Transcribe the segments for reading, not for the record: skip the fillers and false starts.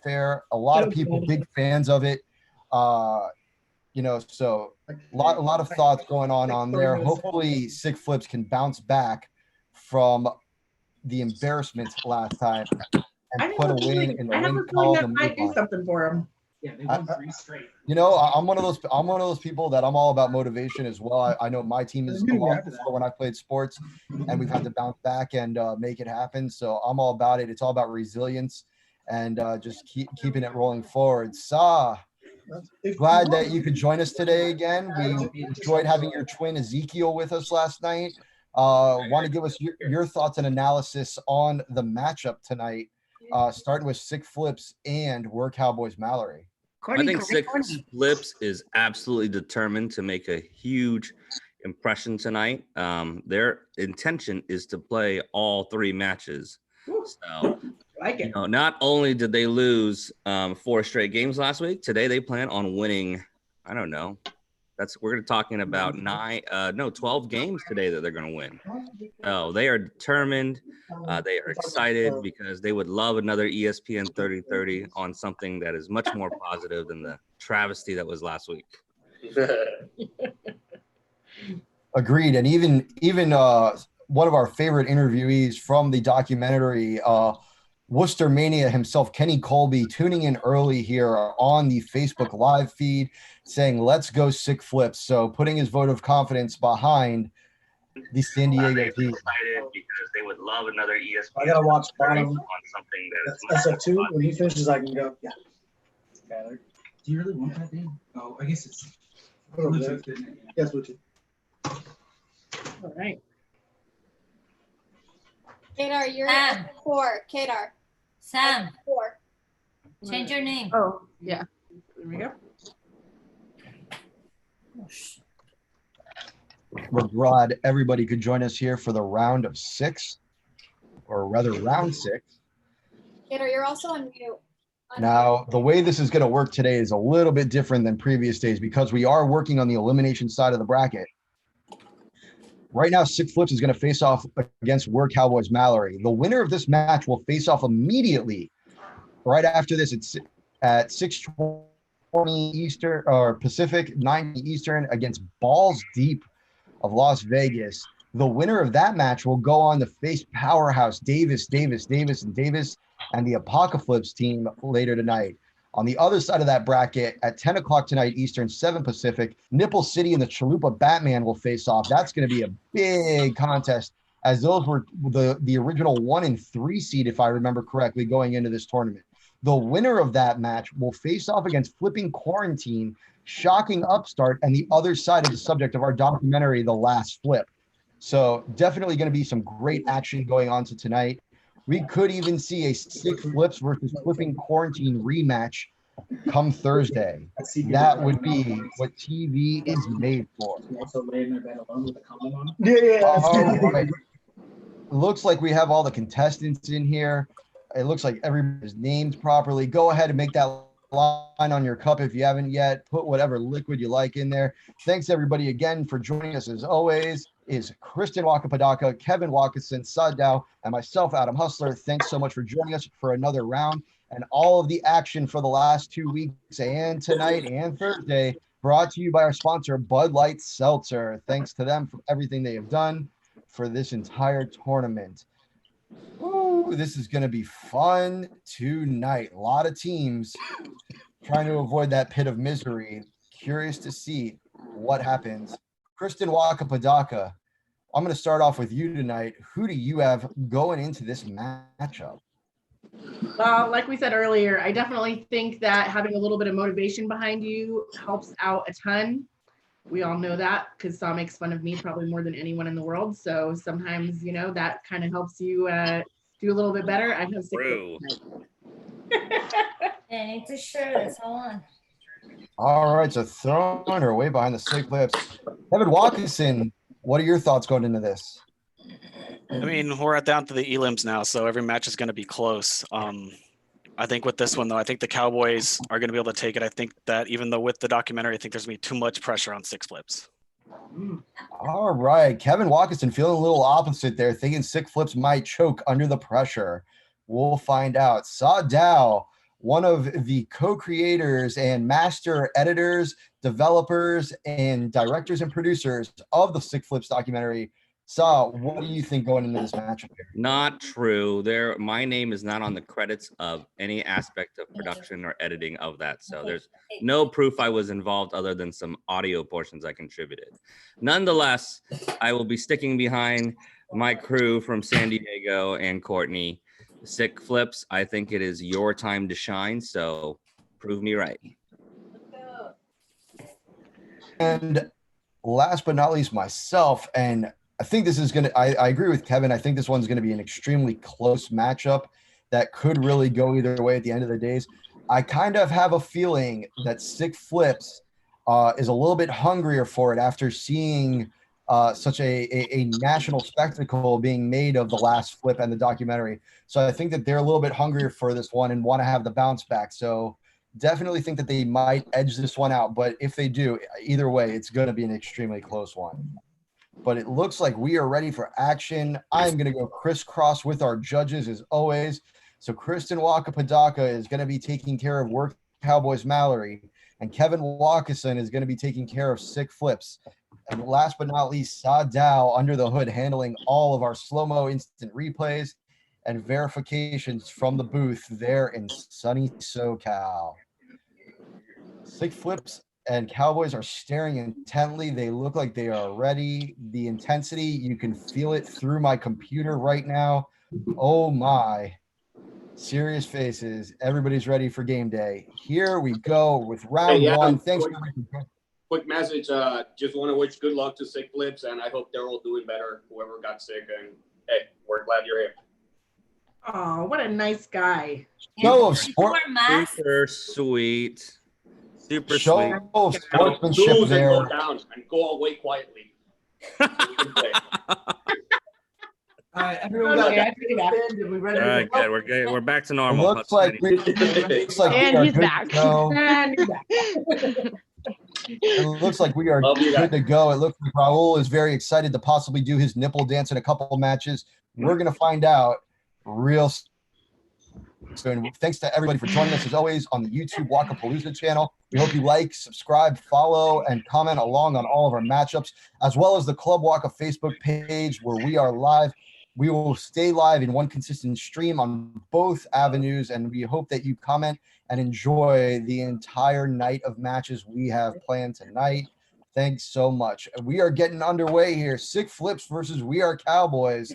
fanfare. A lot of people big fans of it. So a lot of thoughts going on there. Hopefully Sick Flips can bounce back from the embarrassment last time and put a win in the win column. Might do something for them. Yeah, they won 3 straight. I'm one of those people that I'm all about motivation as well. I know my team is a lot before when I played sports, and we've had to bounce back and make it happen. So I'm all about it. It's all about resilience and just keeping it rolling forward. Glad that you could join us today again. We enjoyed having your twin Ezekiel with us last night. Want to give us your thoughts and analysis on the matchup tonight, starting with Sick Flips and We're Cowboys Mallory. I think Sick Flips is absolutely determined to make a huge impression tonight. Their intention is to play all 3 matches. So, not only did they lose 4 straight games last week, today they plan on winning. I don't know. We're talking about 12 games today that they're going to win. So they are determined. They are excited because they would love another ESPN 30-30 on something that is much more positive than the travesty that was last week. Agreed. And even one of our favorite interviewees from the documentary, Worcester Mania himself, Kenny Colby, tuning in early here on the Facebook live feed, saying, let's go Sick Flips. So putting his vote of confidence behind the San Diego team. Excited because they would love another ESPN. I got to watch bottom on something that's SF2. When he finishes, I can go, yeah. Do you really want that thing? Oh, I guess it's Bluetooth. Yes, Bluetooth. All right. Kadar, you're at 4. Kadar. Sam, 4. change your name. Oh, yeah. There we go. We're glad everybody could join us here for the round of 6, or rather round 6. Kadar, you're also on mute. Now, the way this is going to work today is a little bit different than previous days because we are working on the elimination side of the bracket. Right now, Sick Flips is going to face off against We're Cowboys Mallory. The winner of this match will face off immediately. Right after this, it's at 6:20 Eastern or Pacific, 9 Eastern against Balls Deep of Las Vegas. The winner of that match will go on to face Powerhouse Davis, and the Apocalypse team later tonight. On the other side of that bracket, at 10 o'clock tonight Eastern, 7 Pacific, Nipple City and the Chalupa Batman will face off. That's going to be a big contest, as those were the original 1 and 3 seed, if I remember correctly, going into this tournament. The winner of that match will face off against Flipping Quarantine, Shocking Upstart, and the other side of the subject of our documentary, The Last Flip. So definitely going to be some great action going on to tonight. We could even see a Sick Flips versus Flipping Quarantine rematch come Thursday. That would be what TV is made for. also lay in their bed alone with a condom on. Yeah. All right. Looks like we have all the contestants in here. It looks like everybody's named properly. Go ahead and make that line on your cup if you haven't yet. Put whatever liquid you like in there. Thanks everybody again for joining us. As always, is Kristen Wakapadaka, Kevin Watkinson, Sadow, and myself, Adam Hustler. Thanks so much for joining us for another round, and all of the action for the last 2 weeks and tonight and Thursday brought to you by our sponsor, Bud Light Seltzer. Thanks to them for everything they have done for this entire tournament. Ooh, this is going to be fun tonight. A lot of teams trying to avoid that pit of misery. Curious to see what happens. Kristen Wakapadaka, I'm going to start off with you tonight. Who do you have going into this matchup? Well, like we said earlier, I definitely think that having a little bit of motivation behind you helps out a ton. We all know that because Saw makes fun of me probably more than anyone in the world. So sometimes, that kind of helps you do a little bit better. I have True. And it's a shirt. That's all on. All right, so throwing her way behind the Sick Flips. Kevin Watkinson, what are your thoughts going into this? I mean, we're down to the elims now, so every match is going to be close. I think with this one, though, I think the Cowboys are going to be able to take it. I think that even though with the documentary, I think there's going to be too much pressure on Sick Flips. All right, Kevin Watkinson feeling a little opposite there, thinking Sick Flips might choke under the pressure. We'll find out. Sadow, one of the co-creators and master editors, developers, and directors and producers of the Sick Flips documentary. Saw, what do you think going into this matchup here? Not true. My name is not on the credits of any aspect of production or editing of that. So there's no proof I was involved other than some audio portions I contributed. Nonetheless, I will be sticking behind my crew from San Diego and Courtney. Sick Flips, I think it is your time to shine. So prove me right. And last but not least, myself, and I think this is I agree with Kevin. I think this one's going to be an extremely close matchup that could really go either way at the end of the days. I kind of have a feeling that Sick Flips is a little bit hungrier for it after seeing such a national spectacle being made of the last flip and the documentary. So I think that they're a little bit hungrier for this one and want to have the bounce back. So definitely think that they might edge this one out. But if they do, either way, it's going to be an extremely close one. But it looks like we are ready for action. I'm going to go crisscross with our judges as always. So Kristen Waka-Padaka is going to be taking care of Work Cowboys Mallory, and Kevin Walkerson is going to be taking care of Sick Flips. And last but not least, Sa Dow under the hood handling all of our slow-mo instant replays and verifications from the booth there in sunny SoCal. Sick Flips and Cowboys are staring intently. They look like they are ready. The intensity, you can feel it through my computer right now. Oh my. Serious faces. Everybody's ready for game day. Here we go with round one. Thanks. Quick message. Just want to wish good luck to Sick Flips, and I hope they're all doing better, whoever got sick. And hey, we're glad you're here. Oh, what a nice guy. Show of sport. Super sweet. Super Show sweet. of sportsmanship Lose there. and go down and go away quietly. All right, everyone. Okay, got I take it back. we ready? All right, good. We're back to It normal. looks like we, And are he's good back. to go. And he's back. It looks like we are Love you good guys. to go. It looks like Raul is very excited to possibly do his nipple dance in a couple of matches. We're going to find out real soon. Thanks to everybody for joining us as always on the YouTube Wakapalooza channel. We hope you like, subscribe, follow, and comment along on all of our matchups, as well as the Club Waka Facebook page where we are live. We will stay live in one consistent stream on both avenues, and we hope that you comment and enjoy the entire night of matches we have planned tonight. Thanks so much. We are getting underway here. Sick Flips versus We Are Cowboys.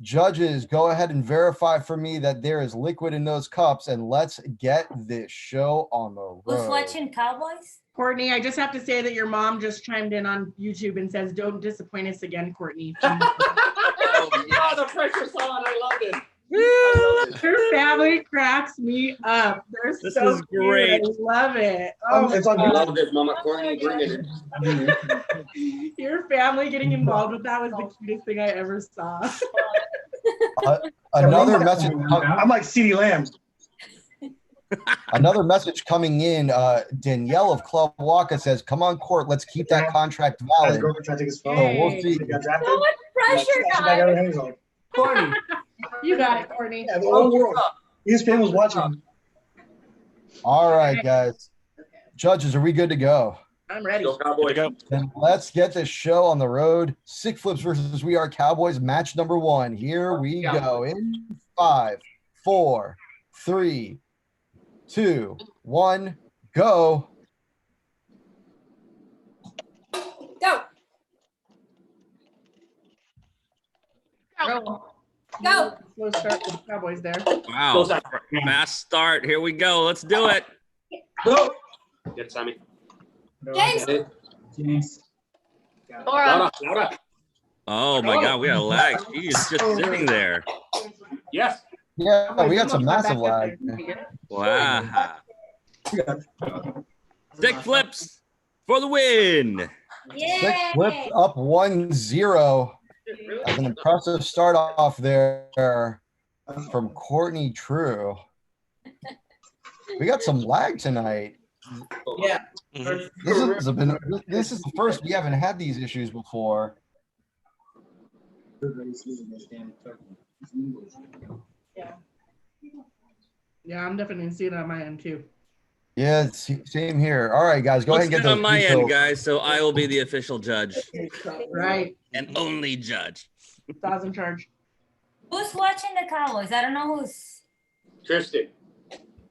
Judges, go ahead and verify for me that there is liquid in those cups, and let's get this show on the road. Who's watching Cowboys? Courtney, I just have to say that your mom just chimed in on YouTube and says, "Don't disappoint us again, Courtney." Oh, the pressure's on. I love it. I love it. Your family cracks me up. They're This so is cute. great. I love it. Oh, It's on I YouTube. love this, Mama Courtney. Bring it. your family getting involved with that was the cutest thing I ever saw. Another message. I'm like CeeDee Lamb. Another message coming in. Danielle of Club Waka says, "Come on, Court. Let's keep that contract His valid." girlfriend tried to take his phone. So we'll Yay. see. He got drafted. So much pressure, She got out of guys. her hands on. Courtney. You got it, Courtney. Yeah, the whole world. His family was watching. All right, guys. Judges, are we good to go? I'm ready. Go Good Cowboys. to go. Then let's get this show on the road. Sick Flips versus We Are Cowboys, match number one. Here we go. In 5, 4, 3, 2, 1, go. Go. Go. Go. Slow start with the Cowboys there. Wow. Close out. Fast start. Here we go. Let's do it. Go. Get Sammy. James. Get it. James. Laura. Laura. Oh my God, we got a lag. He's just sitting there. Yes. Yeah, we got some massive lag. Wow. We got Sick Flips for the win. Sick Flips up 1-0. That's an impressive start off there from Courtney True. We got some lag tonight. Yeah. Mhm. This is the first we haven't had these issues before. Yeah. Yeah, I'm definitely seeing it on my end too. Yeah, same here. All right, guys, go Looks ahead and get good those on my end, refills. guys. So I will be the official judge Right. and only judge. Stars in charge. Who's watching the Cowboys? I don't know who's. Tristan.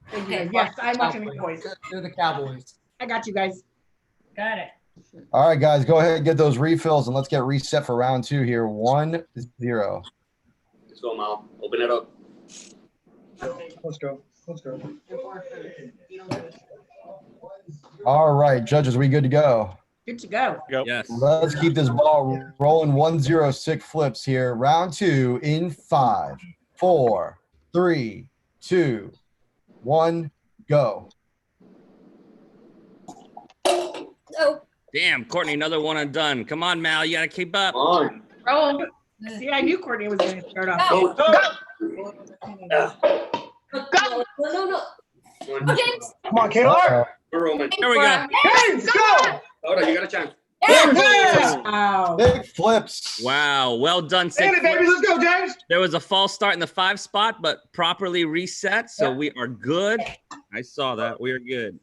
Thank you Okay. guys. Yes, I'm watching the boys. They're the Cowboys. I got you guys. Got it. All right, guys, go ahead and get those refills and let's get reset for round 2 here. 1-0. Let's go, Mal. Open it up. Let's go. Let's go. All right, judges, we good to go? Good to go. Yes. Let's keep this ball rolling. 1-0 sick flips here. Round 2 in 5, 4, 3, 2, 1, go. Oh, Damn, Courtney, another one and done. Come on, Mal. You got to keep up. Come on. Roll. See, I knew Courtney was going to start off. Go. no, no, no. One. Go, James. Come on, Kayla. Go, Roman. There we go. James, go! Hold on, you got a chance. Wow. Big flips. Wow. Well done, Hit sick it, baby. flips. Let's go, James. There was a false start in the 5 spot, but properly reset. So we are good. I saw that. We are good.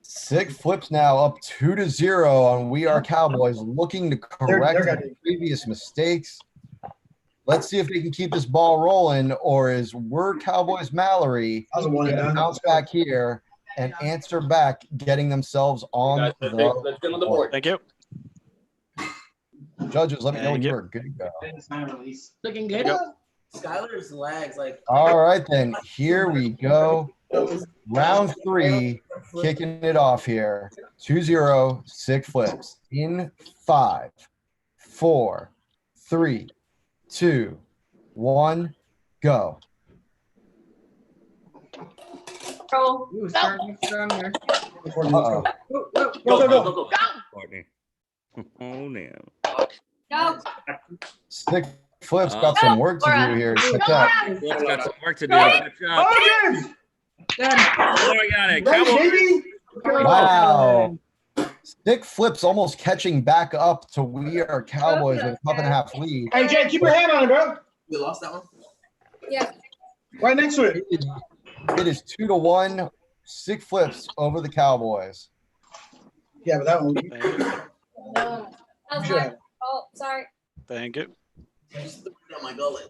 Sick flips now up 2-0 on We Are Cowboys, looking to correct they're their gonna- previous mistakes. Let's see if they can keep this ball rolling, or is We're Cowboys Mallory That was a one and gonna done. bounce back here and answer back, getting themselves on Guys, let's get on the the board. Thank you. Judges, let me know when Thank you you. are good to go. It's not a release. Looking good. Skylar's lags like. All right, then. Here we go. Round 3, kicking it off here. 2-0, sick flips. In 5, 4, 3, 2, 1, go. Roll. Ooh, starting strong there. Uh-oh. Go, go, go. Courtney. Oh, no. Go. Sick flips got some work to do here. Check out. Flips got some work to do. Catch up. Oh, James. Done. Oh, I got it. Right, Cowboys. baby. Wow. Sick flips almost catching back up to We Are Cowboys with a cup-and-a-half lead. Hey, Jay, keep your hand on it, bro. You lost that one? Yeah. Right next to it. It is 2-1, sick flips over the Cowboys. Yeah, but that one. Thank you. No. That was Sure. mine. Oh, sorry. Thank you. Just threw it on my gullet.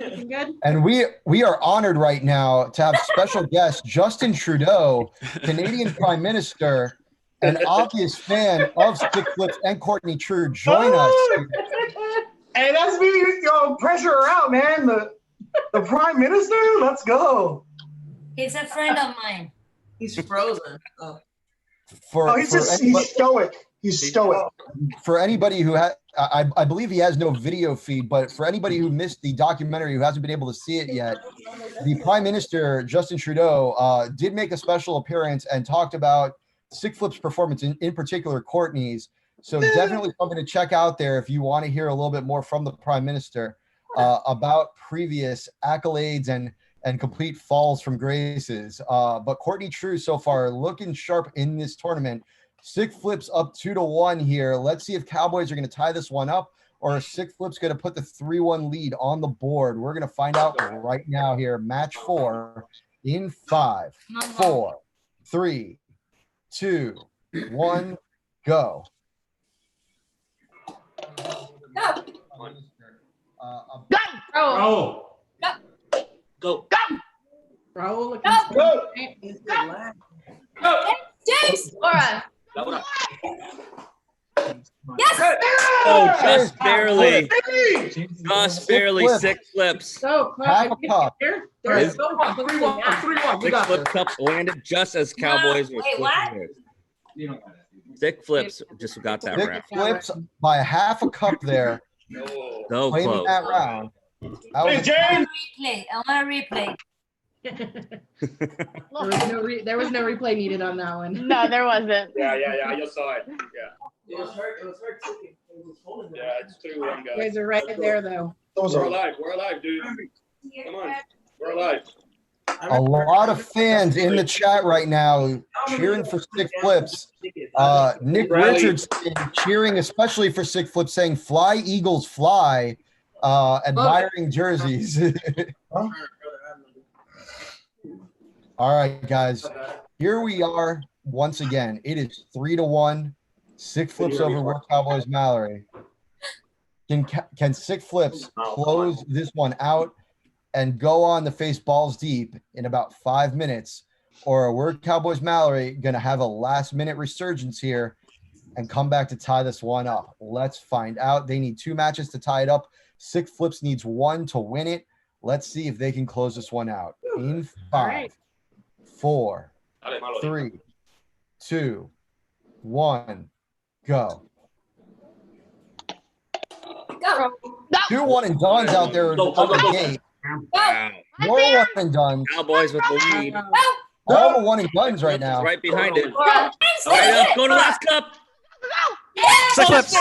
Looking good. And we are honored right now to have special guest Justin Trudeau, Canadian Prime Minister, an obvious fan of Stick Flips and Courtney True, join us. Hey, that's me. Yo, pressure her out, man. The Prime Minister. Let's go. He's a friend of mine. He's frozen. Oh. For, He's for anybody, stoic. He's stoic. for anybody who had, I believe he has no video feed, but for anybody who missed the documentary, who hasn't been able to see it yet, the Prime Minister, Justin Trudeau, did make a special appearance and talked about Sick Flip's performance, in particular Courtney's. So definitely something to check out there if you want to hear a little bit more from the Prime Minister about previous accolades and complete falls from graces. But Courtney True so far looking sharp in this tournament. Sick Flips up 2-1 here. Let's see if Cowboys are going to tie this one up, or is Sick Flips going to put the 3-1 lead on the board. We're going to find out right now here. Match 4 in 5, 4, 3, 2, 1, go. Go. Roll. Oh. Go. Roll. Looking Go. strong. James. Laura. Laura. Yes. Oh, just barely. James. Just barely. Flip. Sick flips. So, Half a cup. There Is- is so much. 3-1. 3-1. You Six got flip this. cup landed just as Cowboys were Wait, flipping what? theirs. You don't got it. Sick flips just got that Sick round. Flips by a half a cup there, No. So claiming close. that round. That Hey, was James. Replay. I want a replay. There was no replay needed on that one. No, there wasn't. Yeah, I just saw it. Yeah, It was hurt. It was hurt. It was holding yeah, it's 3-1, You guys. guys are right there, though. Those We're are alive. We're alive, dude. Come on. We're alive. a lot of fans in the chat right now cheering for Sick Flips. Nick Rally. Richardson cheering especially for Sick Flips, saying "Fly Eagles fly," admiring jerseys. All right, guys. Here we are once again. It is 3-1. Sick flips over Work Cowboys Mallory. Can Sick Flips close this one out and go on to face balls deep in about 5 minutes? Or are Work Cowboys Mallory going to have a last-minute resurgence here and come back to tie this one up? Let's find out. They need 2 matches to tie it up. Sick Flips needs 1 to win it. Let's see if they can close this one out. In 5, 4, 3, 2, 1, go. Go. 2 one and dones out there Go, out go, go, the go. gate. Wow. More one and dones. Cowboys with the lead. All the one and dones right Flips is now. right behind it. Laura. Right up. Go to last cup. Sick flips.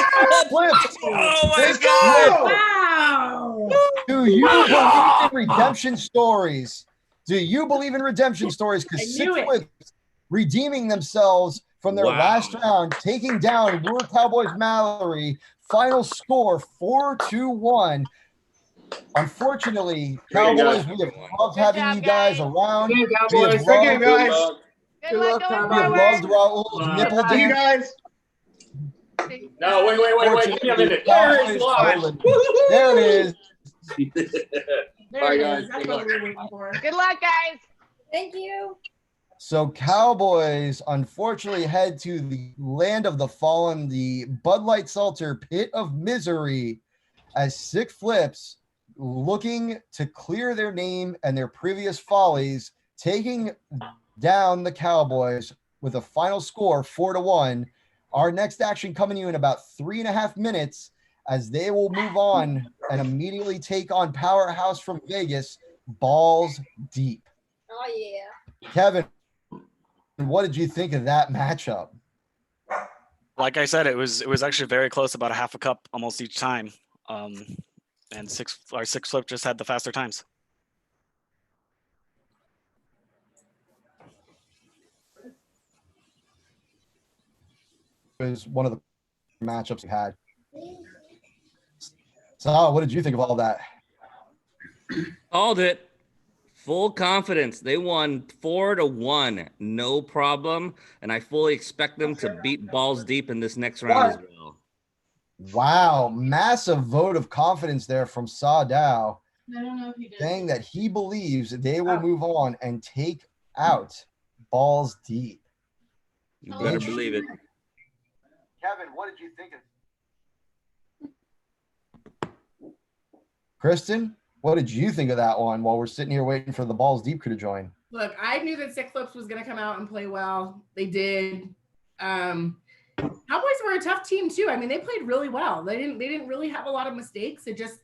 Flips. Oh my Sick God. Wow. Do you believe in redemption stories? Do you believe in redemption stories? I Because Sick knew it. Flips redeeming themselves from their Wow. last round, taking down Lure Cowboys Mallory. Final score 4-1. Unfortunately, Great, Cowboys, guys. we have loved having job, you guys guys. around. See you, We have Cowboys. Take care, loved, Good guys. luck. Good luck going we have loved forward. Raul's nipple See you dance. guys. No, wait. Give me a minute. Cowboys There is live. stolen. There it is. There Bye, it guys. is. That's Good what luck. we were waiting for. Good luck, guys. Thank you. So Cowboys unfortunately head to the land of the fallen, the Bud Light Seltzer pit of misery, as Sick Flips looking to clear their name and their previous follies, taking down the Cowboys with a final score 4-1. Our next action coming to you in about 3.5 minutes, as they will move on and immediately take on Powerhouse from Vegas, Balls Deep. Oh, yeah. Kevin, what did you think of that matchup? Like I said, it was actually very close, about a half a cup almost each time. And our six flip just had the faster times. It was one of the matchups we had. So, what did you think of all that? Called it. Full confidence. They won 4-1. No problem. And I fully expect them to beat Balls Deep in this next round as well. Wow, massive vote of confidence there from Sadow, I don't know if you did. saying that he believes they will move on and take out Balls Deep. You better believe it. Kevin, what did you think of? Kristen, what did you think of that one while we're sitting here waiting for the Balls Deep crew to join? Look, I knew that Sick Flips was going to come out and play well. They did. Cowboys were a tough team too. I mean, they played really well. They didn't really have a lot of mistakes. It just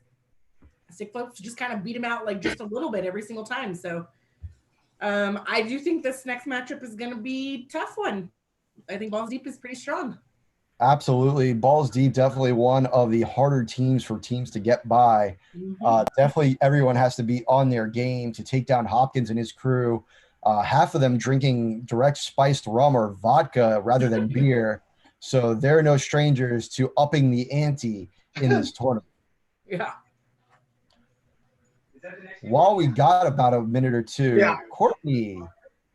Sick Flips just kind of beat them out like just a little bit every single time. So I do think this next matchup is going to be a tough one. I think Balls Deep is pretty strong. Absolutely. Balls Deep, definitely one of the harder teams for teams to get by. Definitely everyone has to be on their game to take down Hopkins and his crew. Half of them drinking direct spiced rum or vodka rather than beer. So they're no strangers to upping the ante in this tournament. Yeah. While we got about a minute or two, Yeah. Courtney,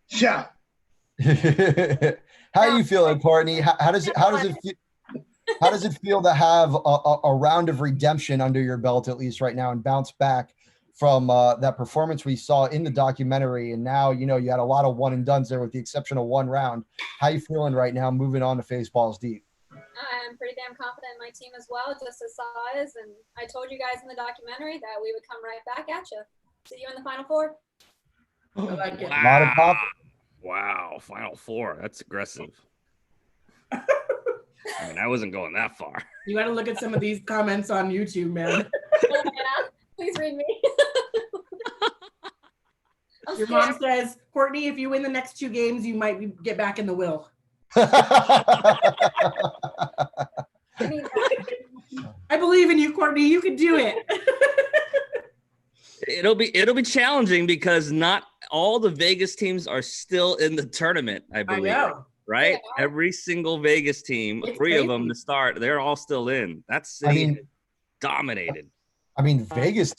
Yeah. how are you feeling, Courtney? How does it feel to have a round of redemption under your belt, at least right now, and bounce back from that performance we saw in the documentary? And now, you had a lot of one and dones there with the exception of one round. How you feeling right now moving on to face Balls Deep? I'm pretty damn confident in my team as well, just as Saw is. And I told you guys in the documentary that we would come right back at you. See you in the Final Four. I like it. A lot of pop. Wow. Final four. That's aggressive. I mean, I wasn't going that far. You got to look at some of these comments on YouTube, man. Yeah, please read me. I'm Your scared. mom says, Courtney, if you win the next 2 games, you might get back in the will. I mean, I believe in you, Courtney. You can do it. It'll be challenging because not all the Vegas teams are still in the tournament, I I believe. know. Right? Yeah. Every single Vegas team, It's 3 of them crazy. to start, they're all still in. That I city mean, dominated. I mean, Vegas,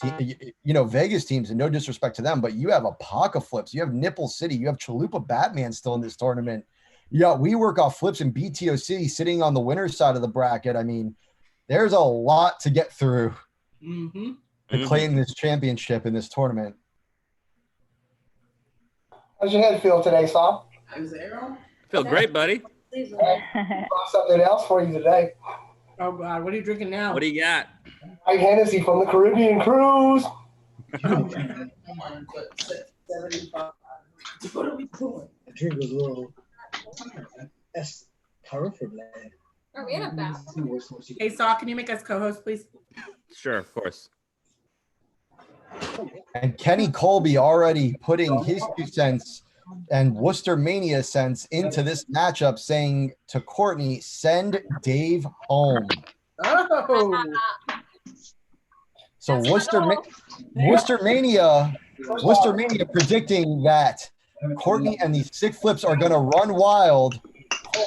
Vegas teams, and no disrespect to them, but you have Apaka flips, you have Nipple City, you have Chalupa Batman still in this tournament. Yeah, we work off flips in BTO City sitting on the winner's side of the bracket. I mean, there's a lot to get through to claim this championship in this tournament. How's your head feel today, Sam? Feel great, buddy. Got something else for you today. Oh God, what are you drinking now? What do you got? White Hennessy from the Caribbean cruise. What are we doing? The drink was a little. That's powerful, man. Are we in a battle? Hey, Saw, can you make us co-host, please? Sure, of course. And Kenny Colby already putting his 2 cents and Worcester Mania sense into this matchup, saying to Courtney, send Dave home. Oh, So Worcester Mania predicting that Courtney and these 6 flips are going to run wild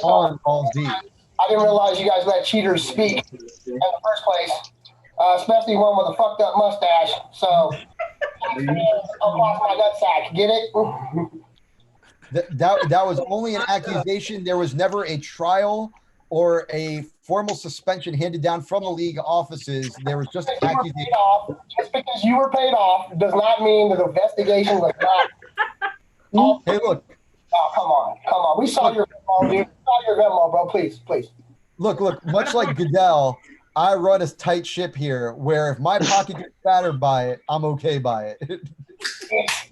on Balls Deep. I didn't realize you guys let cheaters speak in the first place, especially one with a fucked up mustache. So, across my nutsack. Get it? That was only an accusation. There was never a trial or a formal suspension handed down from the league offices. There was just an accusation. Just because you were paid off does not mean that the investigation was not. Hey, look. Oh, come on. We saw your Venmo, dude. We saw your Venmo, bro. Please. Look. Much like Goodell, I run a tight ship here where if my pocket gets battered by it, I'm okay by it. It's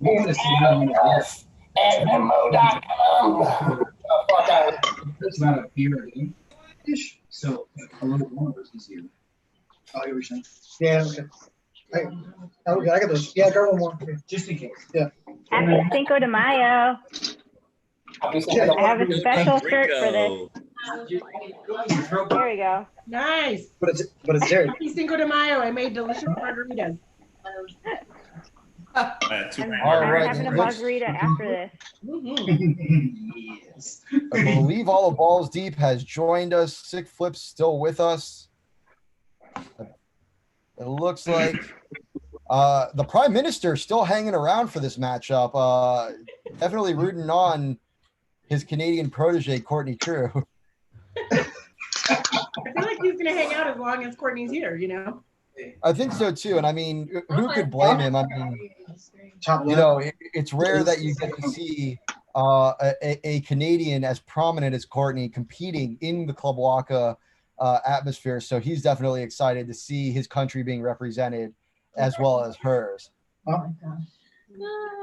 at Venmo.com. It's not a beer ish. So a little more is easier. Oh, you were saying? Yeah. Okay. I got those. Yeah, grab one more. Just in case. Yeah. Happy Cinco de Mayo. I have a special shirt for this. There we go. nice. But it's there. Happy Cinco de Mayo. I made delicious margaritas. All I'm right, having a it looks- margarita after this. Yes. I believe all of Balls Deep has joined us. 6 flips still with us. It looks like the Prime Minister still hanging around for this matchup. Definitely rooting on his Canadian protege, Courtney True. I feel like he's gonna hang out as long as Courtney's here, you know? I think so too. And I mean, who could blame him? I mean, Top you know, it's rare that you get to see a Canadian as prominent as Courtney competing in the Club Waka atmosphere. So he's definitely excited to see his country being represented as well as hers.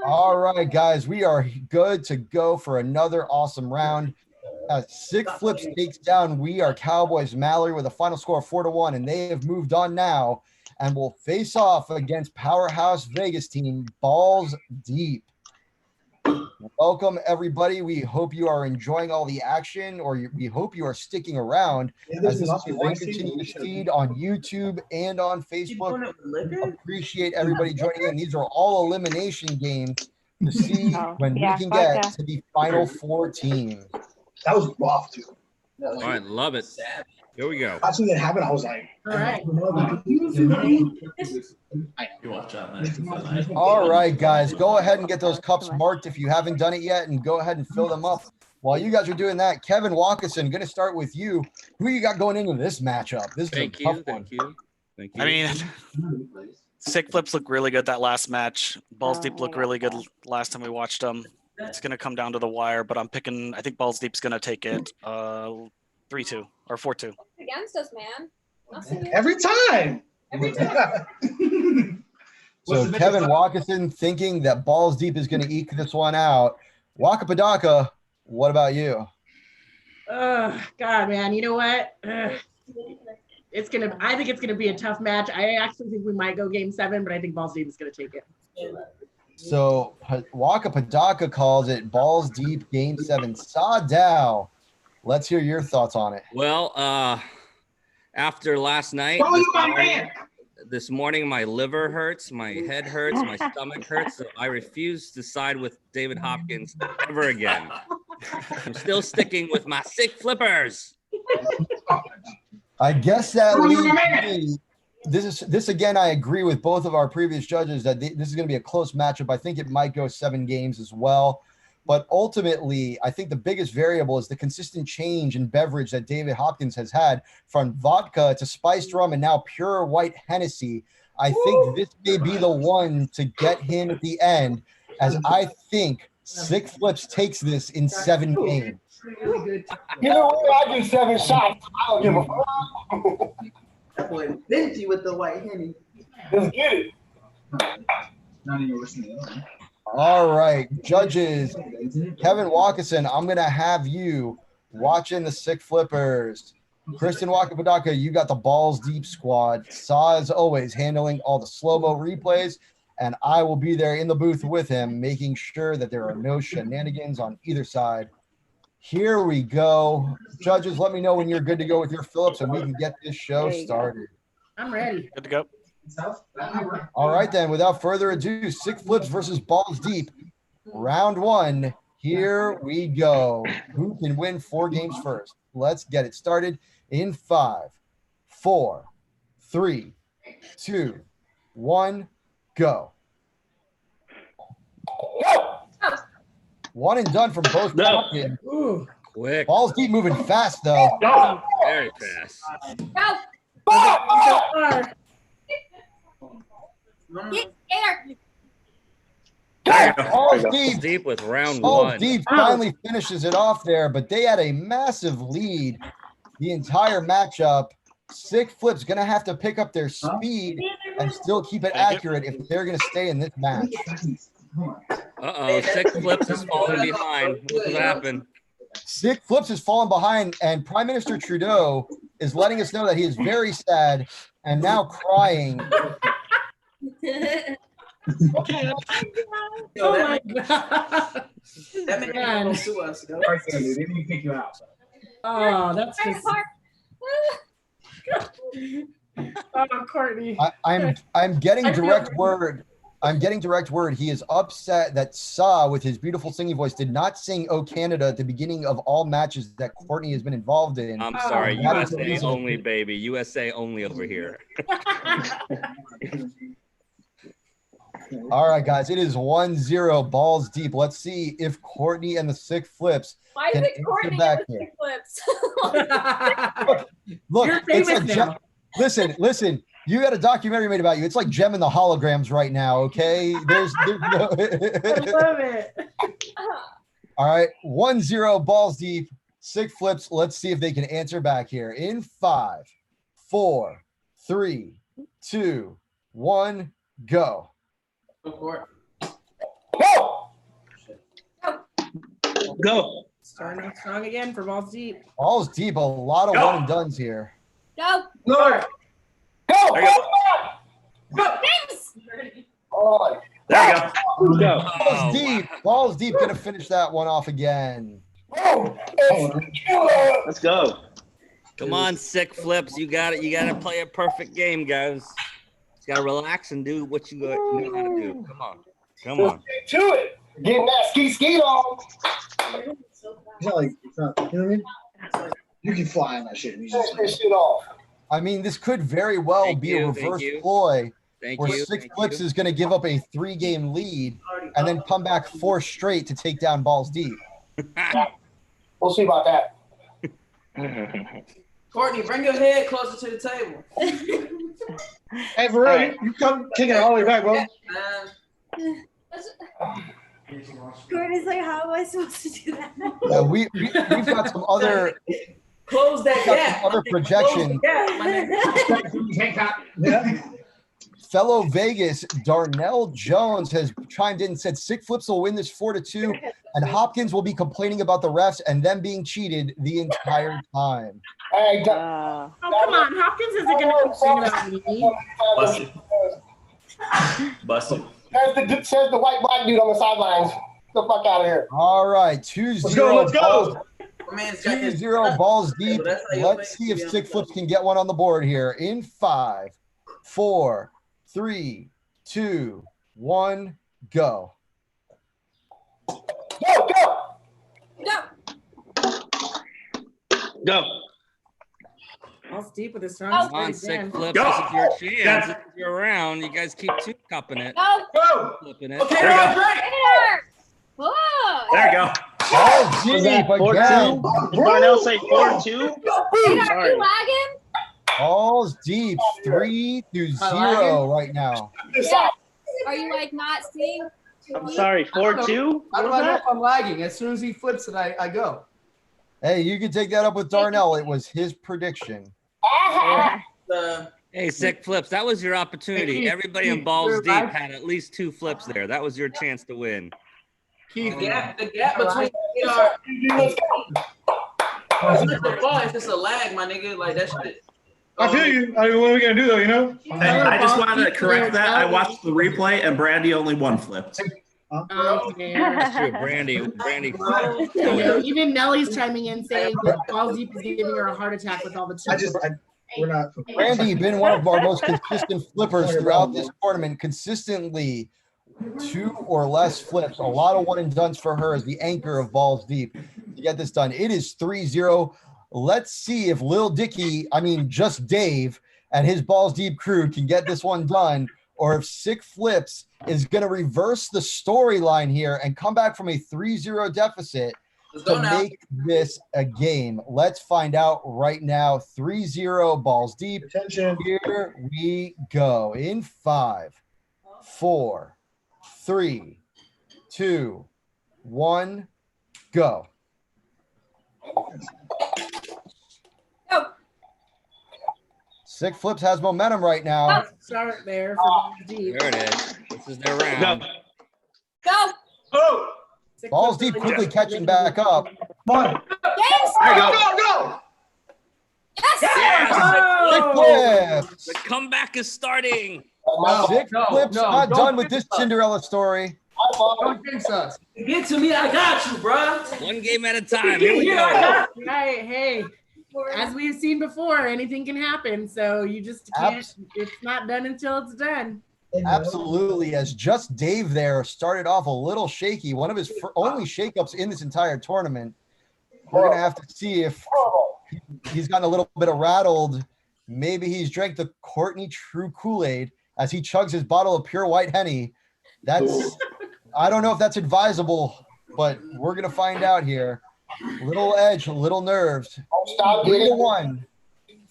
All right, guys, we are good to go for another awesome round. 6 flips takes down We Are Cowboys Mallory with a final score of 4-1, and they have moved on now and will face off against Powerhouse Vegas team Balls Deep. Welcome, everybody. We hope you are enjoying all the action, or we hope you are sticking around as this is a continuous feed on YouTube and on Facebook. Appreciate everybody joining in. These are all elimination games to see when we can get to the final 4 teams. That was rough, too. All right, love it. Here we go. I seen that happen. I was like, All right. All right, guys, go ahead and get those cups marked if you haven't done it yet, and go ahead and fill them up. While you guys are doing that, Kevin Walkerson, going to start with you. Who you got going into this matchup? This is a tough one. Thank you. I mean, 6 flips look really good that last match. Balls Deep looked really good last time we watched them. It's going to come down to the wire, but I think Balls Deep's going to take it 3-2 or 4-2. Against us, man. every time. So Kevin Walkerson thinking that Balls Deep is going to eke this one out. Waka Padaka, what about you? God, man, you know what? I think it's gonna be a tough match. I actually think we might go game 7, but I think Balls Deep is gonna take it. So Waka Padaka calls it Balls Deep game 7. Sadow, let's hear your thoughts on it. Well, after last night, this morning, my liver hurts, my head hurts, my stomach hurts. So I refuse to side with David Hopkins ever again. I'm still sticking with my 6 flippers. I guess that leaves me this again, I agree with both of our previous judges that this is going to be a close matchup. I think it might go 7 games as well. But ultimately, I think the biggest variable is the consistent change in beverage that David Hopkins has had from vodka to spiced rum and now pure white Hennessy. I think this may be the one to get him at the end, as I think Sick Flips takes this in 7 games. Really good. You know what? I do 7 shots. I don't give a fuck. That boy Benji with the white henny. Let's get it. Not even listening. All right, judges, Kevin Walkerson, I'm going to have you watching the Sick Flippers. Kristen Wakapadaka, you got the balls deep squad. Saw, as always, handling all the slow-mo replays, and I will be there in the booth with him, making sure that there are no shenanigans on either side. Here we go. Judges, let me know when you're good to go with your Phillips, and we can get this show started. I'm ready. Good to go. All right, then, without further ado, Sick Flips versus Balls Deep. Round 1. Here we go. Who can win 4 games first? Let's get it started in 5, 4, 3, 2, 1, go. One and done from both captains. Quick. Balls Deep moving fast, though. Very fast. Get scared. Balls Balls Deep. deep with round Balls 1. Deep finally finishes it off there, but they had a massive lead the entire matchup. Sick Flips going to have to pick up their speed and still keep it accurate if they're going to stay in this match. Uh-oh, Sick Flips is falling behind. Look what happened. Sick Flips has fallen behind, and Prime Minister Trudeau is letting us know that he is very sad and now crying. Oh my God. That man can't sue us. Though. They didn't kick you out. Oh, that's just. Oh, Courtney. I'm getting I feel direct bad. word. I'm getting direct word. He is upset that Sa, with his beautiful singing voice, did not sing "Oh Canada" at the beginning of all matches that Courtney has been involved in. I'm sorry, That is the USA reason. only, baby. USA only over here. All right, guys, it is 1-0 Balls Deep. Let's see if Courtney and the Sick Flips Why is can it answer Courtney back with here. flips? Look, You're it's famous like now. listen. You got a documentary made about you. It's like Gem and the Holograms right now. Okay, there's no. I love it. All right, 1-0 Balls Deep. Sick Flips. Let's see if they can answer back here in 5, 4, 3, 2, 1, go. Go. Starting off strong again for Balls Deep. Balls Deep. A lot of one and dones here. Go. Lord. Go! There you James. On. There you go. Go. Oh, Balls Deep. Balls Deep gonna finish that one off again. Oh, it's killer. Let's go. Come on, Sick Flips. You got it. You got to play a perfect game, guys. You got to relax and do what you know how to do. Come on. Come on. Get to it. Getting that ski on. It's not like it's not. You know what I mean? You can fly on that shit. And you Finish just this shit off. I mean, this could very well Thank be you, a thank reverse you. ploy Thank where you. Sick Thank Flips you. is going to give up a 3-game lead and then come back 4 straight to take down Balls Deep. We'll see about that. Courtney, bring your head closer to the table. Hey, for real, you come kicking it all the way back, bro. Courtney's like, how am I supposed to do that? Yeah, we've got some other Close that gap. other projections. Yeah. Fellow Vegas, Darnell Jones has chimed in and said Sick Flips will win this 4-2, and Hopkins will be complaining about the refs and them being cheated the entire time. Hey, Oh, come on. Hopkins isn't going to complain about me. Busted. Says the white black dude on the sidelines. Get the fuck out of here. All right, 2-0. Let's go, let's go. My man's got his- 2-0 Balls Deep. That's how you Let's play. see if Sick Flips can get one on the board here in 5, 4, 3, 2, 1, go. Go, go. Go. Go. Balls deep with a strong Come straight on, sick again. flips. Go. This is your chance. That's- This is your round. You guys keep two cupping it, Go. Go. flipping it. Okay, There you go. Roderick. Later. Whoa. There you go. Balls Was deep that 4-2? again. Did Darnell say 4-2? Radar, Sorry. you lagging? Balls deep. 3-0 right now. Yeah. Are you like not seeing? I'm sorry, 4-2? How do I know if I'm lagging? As soon as he flips it, I go. Hey, you can take that up with Darnell. It was his prediction. Hey, sick flips. That was your opportunity. Keith, Everybody in Keith, balls you're deep live. had at least 2 flips there. That was your chance to win. Keith, the gap between radar. It's not the fun, it's just a lag, my nigga. Like that shit. I feel you. I mean, what are we gonna do though? You know. I just wanted to correct that. I watched the replay and Brandy only one flipped. Okay. That's true. Brandy. Even Nellie's chiming in saying that Balls Deep is giving her a heart attack with all the chips. We're not. Randy, been one of our most consistent flippers throughout this tournament, consistently 2 or less flips. A lot of one and dones for her as the anchor of Balls Deep to get this done. It is 3-0. Let's see if Lil Dicky, just Dave and his Balls Deep crew can get this one done, or if Sick Flips is going to reverse the storyline here and come back from a 3-0 deficit to make this a game. Let's find out right now. 3-0 Balls Deep. Attention. Here we go. In 5, 4, 3, 2, 1, go. Go. Sick Flips has momentum right now. Let's start there for Balls Deep. There it is. This is their round. Go. Oh. Balls Deep quickly catching back up. Come on. Yes. There you go. Go. Yes. Sick Flips. The comeback is starting. Sick Flips not done with this Cinderella story. Don't jinx us. Get to me, I got you, bro. One game at a time. Here we go. Right, hey, as we've seen before, anything can happen. So you just can't, it's not done until it's done. Absolutely. As just Dave there started off a little shaky, one of his only shakeups in this entire tournament. We're going to have to see if he's gotten a little bit of rattled. Maybe he's drank the Courtney True Kool-Aid as he chugs his bottle of pure white Henny. That's, I don't know if that's advisable, but we're going to find out here. Little edge, little nerves. 3-1.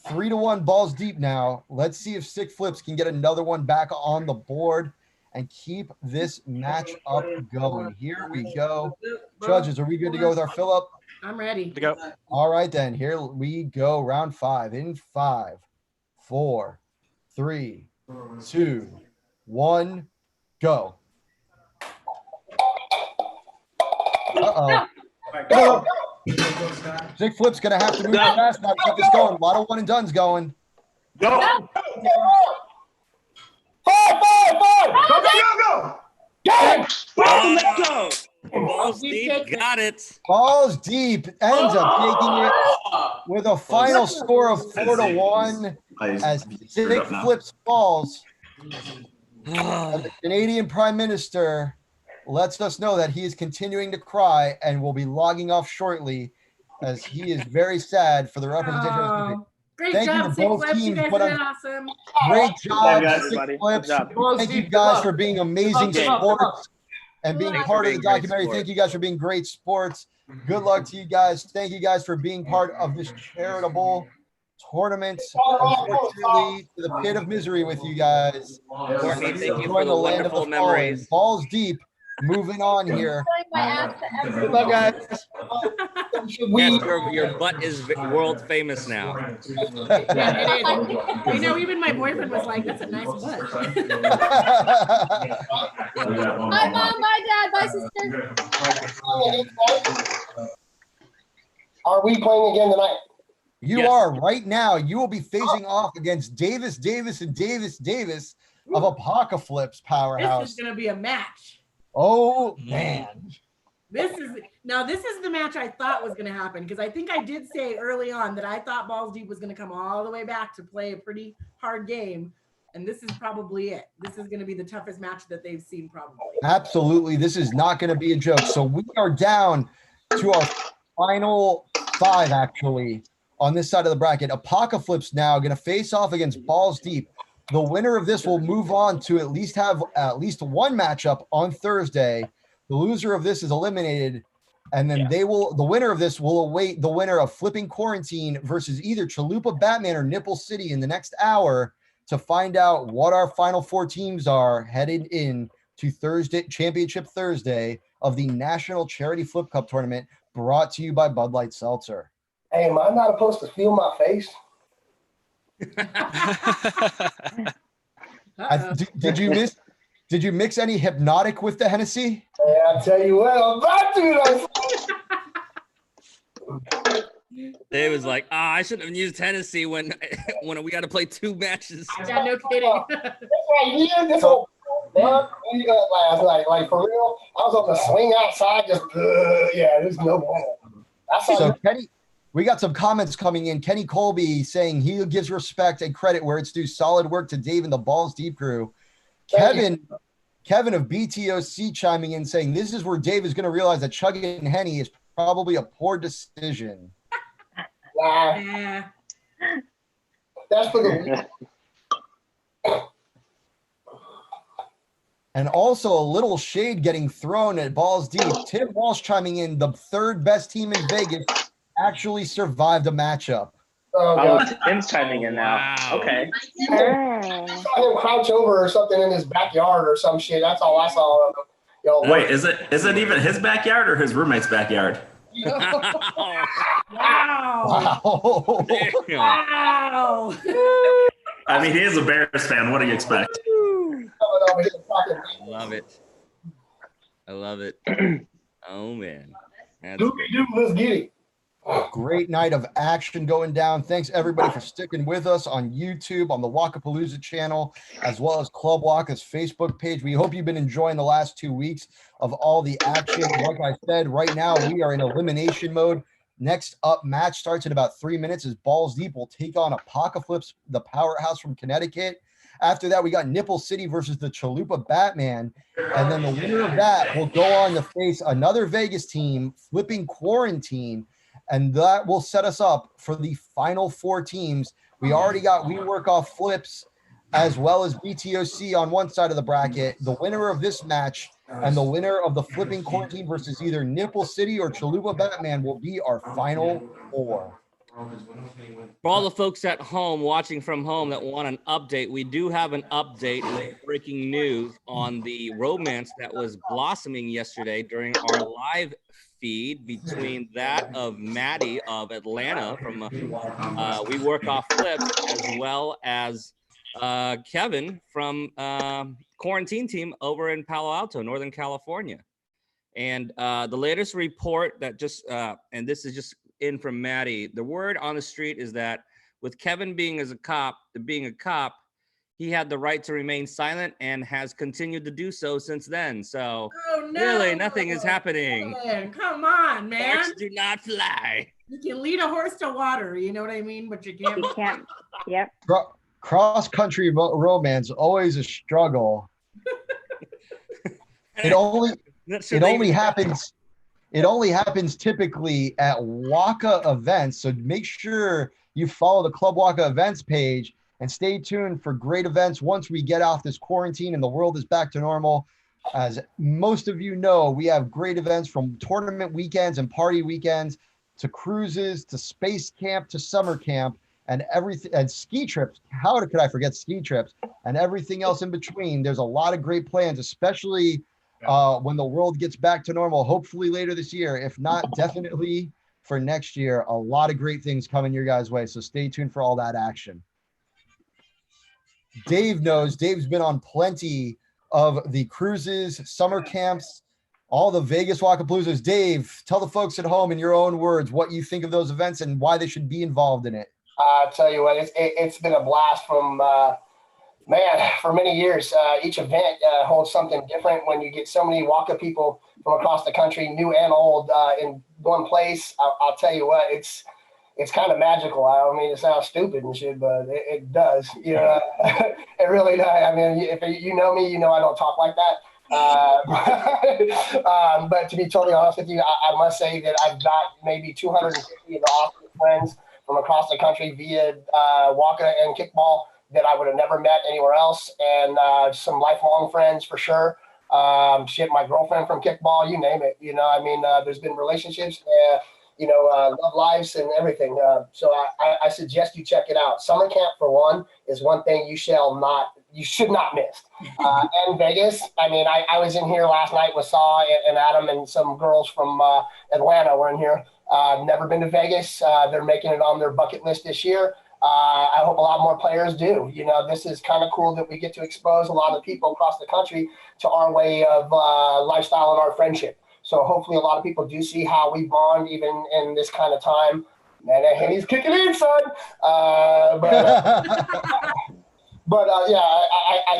3-1 Balls Deep now. Let's see if Sick Flips can get another one back on the board and keep this match up going. Here we go. Judges, are we good to go with our fill-up? I'm ready. To go. All right, then. Here we go. Round 5 in 5, 4, 3, 2, 1, go. Uh-oh. Go. Sick Flip's going to have to move fast now to keep this going. A lot of one and dones going. Go. Five, five, five. Go. Go. Let's go. Balls Deep got it. Balls Deep ends up taking it with a final score of 4-1 as Sick Flips falls. The Canadian Prime Minister lets us know that he is continuing to cry and will be logging off shortly as he is very sad for the representation of his country. Great Thank you job, to Sick both Flips. You teams. guys Put did on- awesome. Great job, guys, Sick everybody. Flips. Good job. Thank you guys for being amazing Good luck. sports and being Thanks part for of the being great documentary. sports. Thank you guys for being great sports. Good luck to you guys. Thank you guys for being part of this charitable tournament. Unfortunately, to the pit of misery with you guys. Courtney, thank you Enjoying for the land of wonderful the fallen. memories. Balls Deep. Moving on here. Good luck, guys. Yes, your butt is world famous now. Yeah, it is. You know, even my boyfriend was like, "That's a nice butt." Bye, mom. Bye, dad. Bye, sister. Are we playing again tonight? You are right now. You will be facing off against Davis of Apocalypse This Powerhouse. is gonna be a match. Oh man. This is the match I thought was gonna happen because I think I did say early on that I thought Balls Deep was gonna come all the way back to play a pretty hard game, and this is probably it. This is gonna be the toughest match that they've seen probably. Absolutely. This is not going to be a joke. So we are down to our final 5, actually. on this side of the bracket. Apocalypse now going to face off against Balls Deep. The winner of this will move on to at least have at least one matchup on Thursday. The loser of this is eliminated. And then the winner of this will await the winner of Flipping Quarantine versus either Chalupa Batman or Nipple City in the next hour to find out what our final four teams are headed in to Thursday, Championship Thursday of the National Charity Flip Cup Tournament, brought to you by Bud Light Seltzer. Hey, am I not supposed to feel my face? Did you mix any hypnotic with the Hennessy? Yeah, I tell you what, I'm about to. Dave was like, I shouldn't have used Hennessy when we got to play 2 matches. Yeah, no kidding. That's right here. This whole last night, like for real. I was on the swing outside, just there's no point. So Kenny, we got some comments coming in. Kenny Colby saying he gives respect and credit where it's due. Solid work to Dave and the Balls Deep crew. Kevin of BTOC chiming in saying this is where Dave is going to realize that chugging Henny is probably a poor decision. Yeah. That's for the. And also a little shade getting thrown at Balls Deep. Tim Walsh chiming in, the third best team in Vegas actually survived a matchup. Oh, Tim's chiming in now. Wow. Okay. I saw him crouch over or something in his backyard or some shit. That's all I saw of him. Yo, Wait, is it even his backyard or his roommate's backyard? Wow. Wow. Wow. I mean, he is a Bears fan. What do you expect? Love it. I love it. Oh, man. That's let's get it. Great night of action going down. Thanks everybody for sticking with us on YouTube, on the Walkapalooza channel, as well as Club Waka's Facebook page. We hope you've been enjoying the last 2 weeks of all the action. Like I said, right now we are in elimination mode. Next up match starts in about 3 minutes as Balls Deep will take on Apocalypse, the powerhouse from Connecticut. After that, we got Nipple City versus the Chalupa Batman. And then the winner of that will go on to face another Vegas team, Flipping Quarantine. And that will set us up for the final 4 teams. We already got We Work Off Flips as well as BTOC on one side of the bracket. The winner of this match and the winner of the Flipping Quarantine versus either Nipple City or Chalupa Batman will be our final 4. For all the folks at home watching from home that want an update, we do have an update with breaking news on the romance that was blossoming yesterday during our live feed between that of Maddie of Atlanta from We Work Off Flips, as well as Kevin from Quarantine Team over in Palo Alto, Northern California. And the latest report that just, and this is just in from Maddie, the word on the street is that with Kevin being a cop, he had the right to remain silent and has continued to do so since then. So really nothing is happening. Man, come on, man. Horses do not fly. You can lead a horse to water, you know what I mean? But you can't. You can't. Yep. Cross-country romance, always a struggle. It only happens typically at Waka events. So make sure you follow the Club Waka events page and stay tuned for great events once we get off this quarantine and the world is back to normal. As most of you know, we have great events from tournament weekends and party weekends to cruises to space camp to summer camp and everything, and ski trips. How could I forget ski trips and everything else in between? There's a lot of great plans, especially when the world gets back to normal, hopefully later this year. If not, definitely for next year. A lot of great things coming your guys' way. So stay tuned for all that action. Dave knows. Dave's been on plenty of the cruises, summer camps, all the Vegas Walkapaloozas. Dave, tell the folks at home in your own words what you think of those events and why they should be involved in it. I tell you what, it's been a blast from for many years. Each event holds something different when you get so many Waka people from across the country, new and old, in one place. I'll tell you what, it's kind of magical. I don't mean to sound stupid and shit, but it does. You know, it really does. I mean, if you know me, you know I don't talk like that. But to be totally honest with you, I must say that I've got maybe 250 of the awesome friends from across the country via Waka and kickball that I would have never met anywhere else, and some lifelong friends for sure. My girlfriend from kickball, you name it. I mean, there's been relationships, love lives and everything. So I suggest you check it out. Summer camp, for one, is one thing you should not miss. And Vegas, I mean, I was in here last night with Saw and Adam and some girls from Atlanta were in here. Never been to Vegas. They're making it on their bucket list this year. I hope a lot more players do. This is kind of cool that we get to expose a lot of people across the country to our way of lifestyle and our friendship. So hopefully a lot of people do see how we bond even in this kind of time. Man, that Henny's kicking in, son. I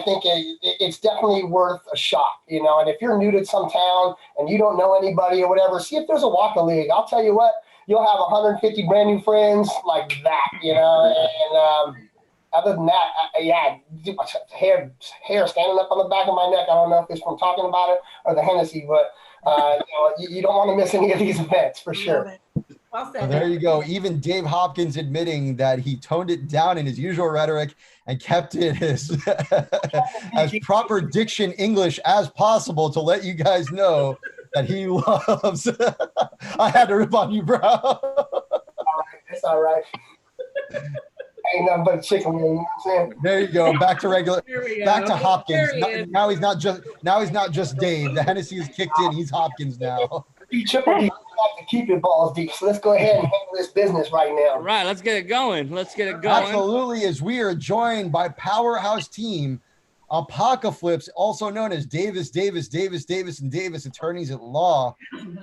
think it's definitely worth a shot, and if you're new to some town and you don't know anybody or whatever, see if there's a Waka League. I'll tell you what, you'll have 150 brand new friends like that, and other than that, hair standing up on the back of my neck. I don't know if it's from talking about it or the Hennessy, but you don't want to miss any of these events for sure. Well So said. there you go. Even Dave Hopkins admitting that he toned it down in his usual rhetoric and kept it as proper diction English as possible to let you guys know that he loves. I had to rip on you, bro. It's all right. Ain't nothing but chicken wing, you know what I'm saying? There you go. Back to regular. Here we go. Back to Hopkins. There he is. Now he's not just Dave. The Hennessy is kicked in. He's Hopkins now. Triple D, like to keep your balls deep. So let's go ahead and handle this business right now. All right, let's get it going. Absolutely, as we are joined by powerhouse team Apocaflips, also known as Davis, and Davis attorneys at law.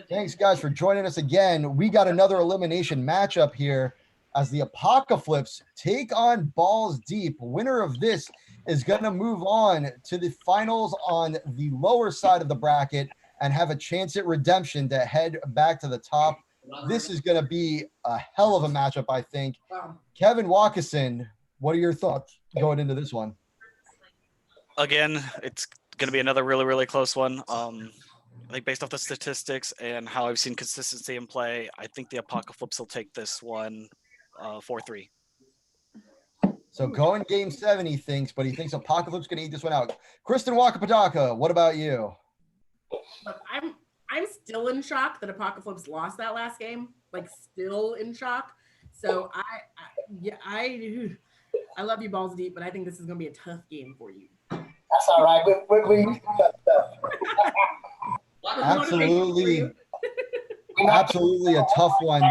Thanks, guys, for joining us again. We got another elimination matchup here as the Apocaflips take on Balls Deep. Winner of this is going to move on to the finals on the lower side of the bracket and have a chance at redemption to head back to the top. This is going to be a hell of a matchup, I think. Kevin Walkerson, what are your thoughts going into this one? Again, it's going to be another really, really close one. I think based off the statistics and how I've seen consistency in play, I think the Apocaflips will take this one 4-3. So going game 7, he thinks, but he thinks Apocaflips going to eat this one out. Kristen Wakapadaka, what about you? Look, I'm still in shock that Apocaflips lost that last game. Like, still in shock. So I love you, Balls Deep, but I think this is going to be a tough game for you. That's all right. We used to that stuff. Absolutely a tough one.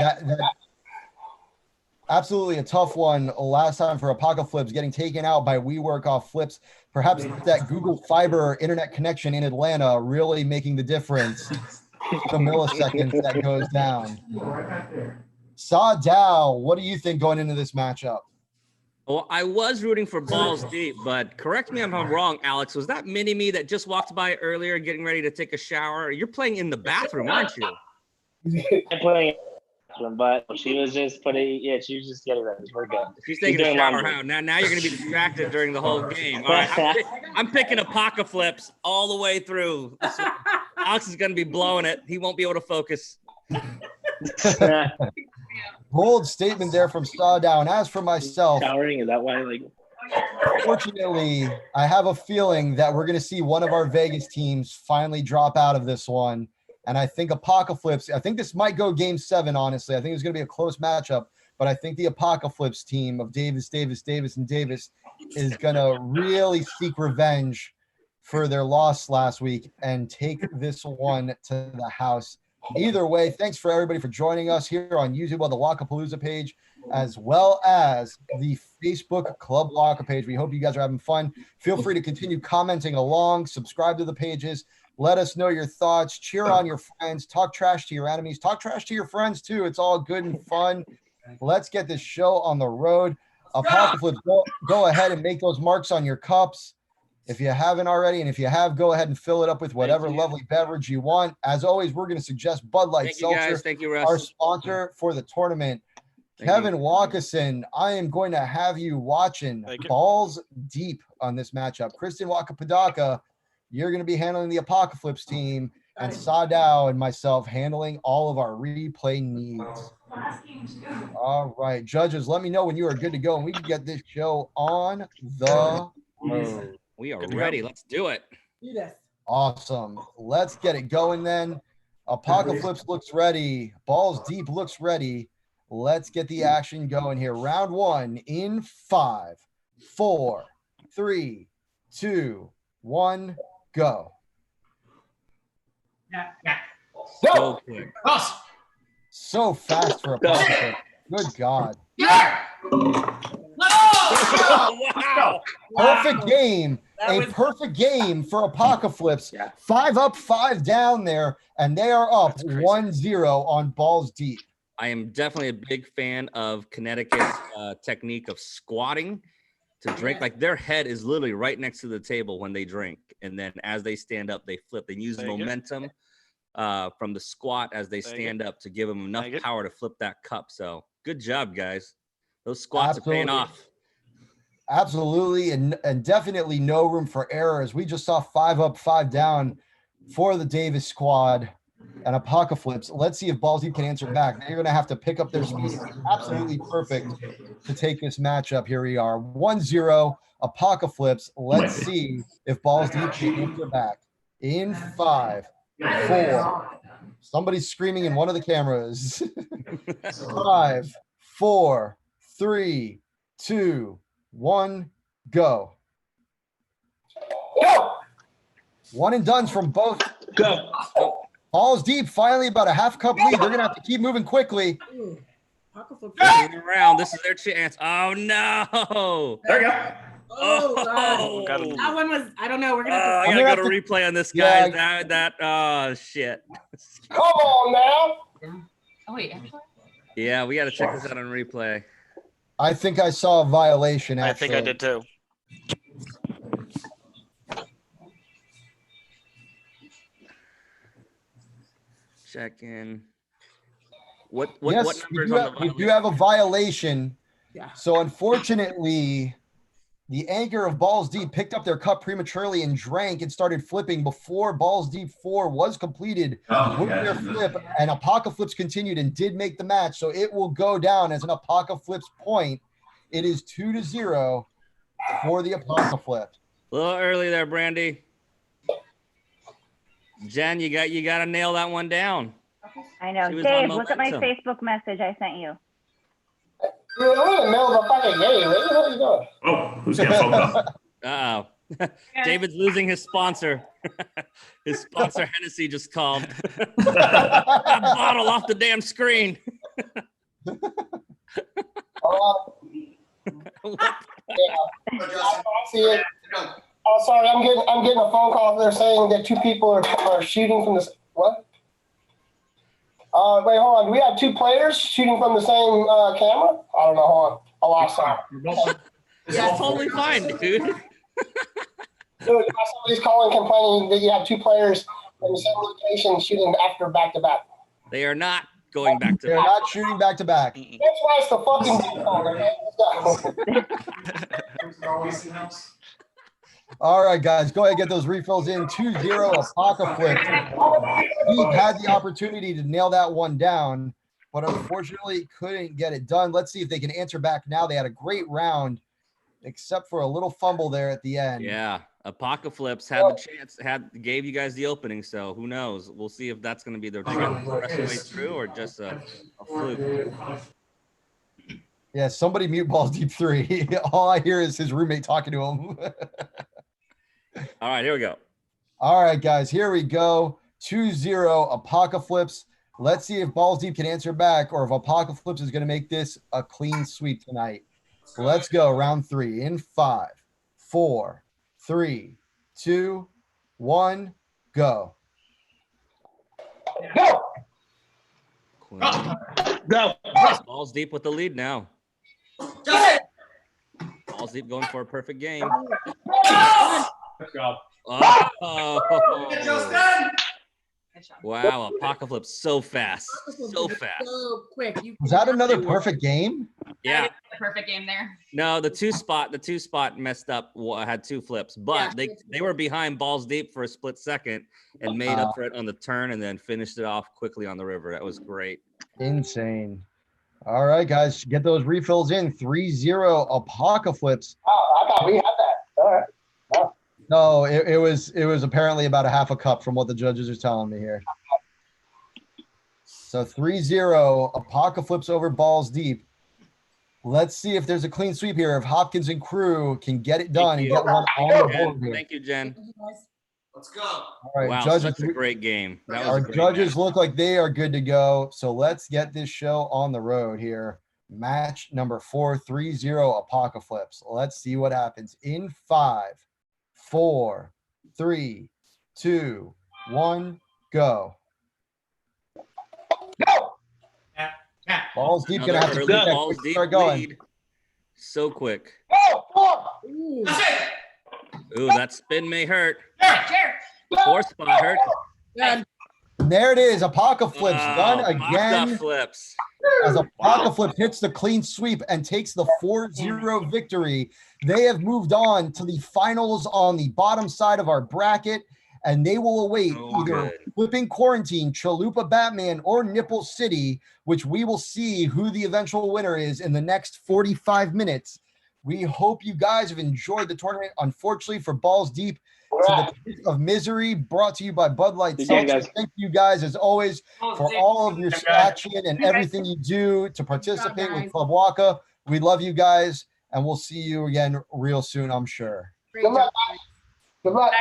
Absolutely a tough one last time for Apocaflips, getting taken out by WeWork off flips. Perhaps that Google Fiber internet connection in Atlanta really making the difference. The milliseconds that goes down. Saw Dow, what do you think going into this matchup? Well, I was rooting for Balls Deep, but correct me if I'm wrong, Alex. Was that Mini-Me that just walked by earlier getting ready to take a shower? You're playing in the bathroom, aren't you? I'm playing in the bathroom, but she was just she was just getting ready. We're good. She's taking a shower. Now you're going to be distracted during the whole game. All right, I'm picking Apocaflips all the way through. So Alex is going to be blowing it. He won't be able to focus. Bold statement there from Sawdow. And as for myself, showering, is that why? Fortunately, I have a feeling that we're going to see one of our Vegas teams finally drop out of this one. And I think Apocaflips, I think this might go game 7, honestly. I think it's going to be a close matchup, but I think the Apocaflips team of Davis, and Davis is going to really seek revenge for their loss last week and take this one to the house. Either way, thanks for everybody for joining us here on YouTube on the Wakapalooza page, as well as the Facebook Club Waka page. We hope you guys are having fun. Feel free to continue commenting along, subscribe to the pages, let us know your thoughts, cheer on your friends, talk trash to your enemies, talk trash to your friends too. It's all good and fun. Let's get this show on the road. Apocaflips, go ahead and make those marks on your cups if you haven't already, and if you have, go ahead and fill it up with whatever lovely beverage you want. As always, we're going to suggest Bud Light Seltzer, Thank you, Russ. our sponsor for the tournament. Kevin Walkerson, I am going to have you watching Balls Deep on this matchup. Kristen Wakapadaka, you're going to be handling the Apocaflips team. and Sadao and myself handling all of our replay needs. All right, judges, let me know when you are good to go and we can get this show on the road. We are ready. Let's do it. Awesome. Let's get it going then. Apocalypse looks ready. Balls Deep looks ready. Let's get the action going here. Round one in 5, 4, 3, 2, 1, go. So quick. So fast for Apocalypse. Good God. Wow. Perfect game. Perfect game for Apocalypse. 5 up, 5 down there, and they are up 1-0 on Balls Deep. I am definitely a big fan of Connecticut's technique of squatting to drink. Like their head is literally right next to the table when they drink. And then as they stand up, they flip. They use momentum from the squat as they stand up to give them enough power to flip that cup. So good job, guys. Those squats are paying off. Absolutely. And definitely no room for error, as we just saw 5 up, 5 down for the Davis squad and Apocalypse. Let's see if Balls Deep can answer back. They're going to have to pick up their speed. Absolutely perfect to take this matchup. Here we are, 1-0 Apocalypse. Let's see if Balls Deep can answer back. In 5, 4. Somebody's screaming in one of the cameras. 5, 4, 3, 2, 1, go. One and done's from both. Go. Balls Deep, finally about a half cup lead. They're going to have to keep moving quickly. Around. This is their chance. Oh, no. There you go. Oh, that one was, I don't know. We're going to have I to. got to go to replay on this, guys. Oh, shit. Come on now. Oh, wait. Yeah, we got to check this out on replay. I think I saw a violation, actually. I think I did too. Check in. What Yes, numbers on the we do have a violation. Yeah. So unfortunately, the anchor of Balls Deep picked up their cup prematurely and drank and started flipping before Balls Deep 4 was completed with their flip, and Apocalypse continued and did make the match. So it will go down as an Apocalypse point. It is 2-0 for the Apocalypse. A little early there, Brandy. Jen, you got to nail that one down. I know. She was Dave, on look at my momentum. Facebook message I sent you. We're in the middle of a fucking game. What the hell are you doing? Oh, who's getting phone call? Uh-oh. David's losing his sponsor. His sponsor, Hennessy, just called. That bottle off the damn screen. I see it. Oh, sorry, I'm getting a phone call. They're saying that 2 people are shooting from this. What? Wait, hold on. Do we have 2 players shooting from the same camera? I don't know. Hold on. I lost that. This is totally fine, dude. Dude, somebody's calling complaining that you have 2 players from the same location shooting after back-to-back. They are not going back to They're back. not shooting back to back. That's why it's the fucking okay? Let's go. All right, guys, go ahead and get those refills in. 2-0 Apocalypse. He had the opportunity to nail that one down, but unfortunately couldn't get it done. Let's see if they can answer back now. They had a great round, except for a little fumble there at the end. Yeah, Apocalypse had the chance, gave you guys the opening, so who knows? We'll see if that's going to be their rest of the way through or just a fluke. Yeah, somebody mute Balls Deep 3. All I hear is his roommate talking to him. All right, here we go. All right, guys, here we go. 2-0 Apocalypse. Let's see if Balls Deep can answer back or if Apocalypse is going to make this a clean sweep tonight. Let's go. Round 3 in 5, 4, 3, 2, 1, go. Go. Balls Deep with the lead now. Balls Deep going for a perfect game. Good job. Oh. Nice job. Wow, Apocalypse so fast. So fast. So quick. Was that another perfect game? Yeah. That is the perfect game there. No, the two spot messed up. Had two flips, but they were behind balls deep for a split second and made up for it on the turn and then finished it off quickly on the river. That was great. Insane. All right, guys, get those refills in. 3-0 Apocalypse. Oh, I thought we had that. All right. Oh. No, it was apparently about a half a cup from what the judges are telling me here. So 3-0 Apocalypse over balls deep. Let's see if there's a clean sweep here. If Hopkins and crew can get it done and get one on the board here. Thank you, Jen. Let's go. All right, Wow, judges, such a great game. That was our a great judges match. look like they are good to go. So let's get this show on the road here. Match number 4, 3-0 Apocalypse. Let's see what happens in 5, 4, 3, 2, 1, go. Balls deep, gonna have to Another keep early that balls quick deep start going. lead. So quick. Ooh. Ooh, that spin may hurt. Four spot hurt. Good. And there it is. Apocalypse done Pasta again. flips. As Apocalypse hits the clean sweep and takes the 4-0 victory, they have moved on to the finals on the bottom side of our bracket, and they will await either Flipping Quarantine, Chalupa Batman, or Nipple City, which we will see who the eventual winner is in the next 45 minutes. We hope you guys have enjoyed the tournament. Unfortunately, for Balls Deep, to the Pit of Misery, brought to you by Bud Light Seltzer. Thank you guys, as always, for all of your action and everything you do to participate with Club Waka. We love you guys, and we'll see you again real soon, I'm sure. Great job. Good luck.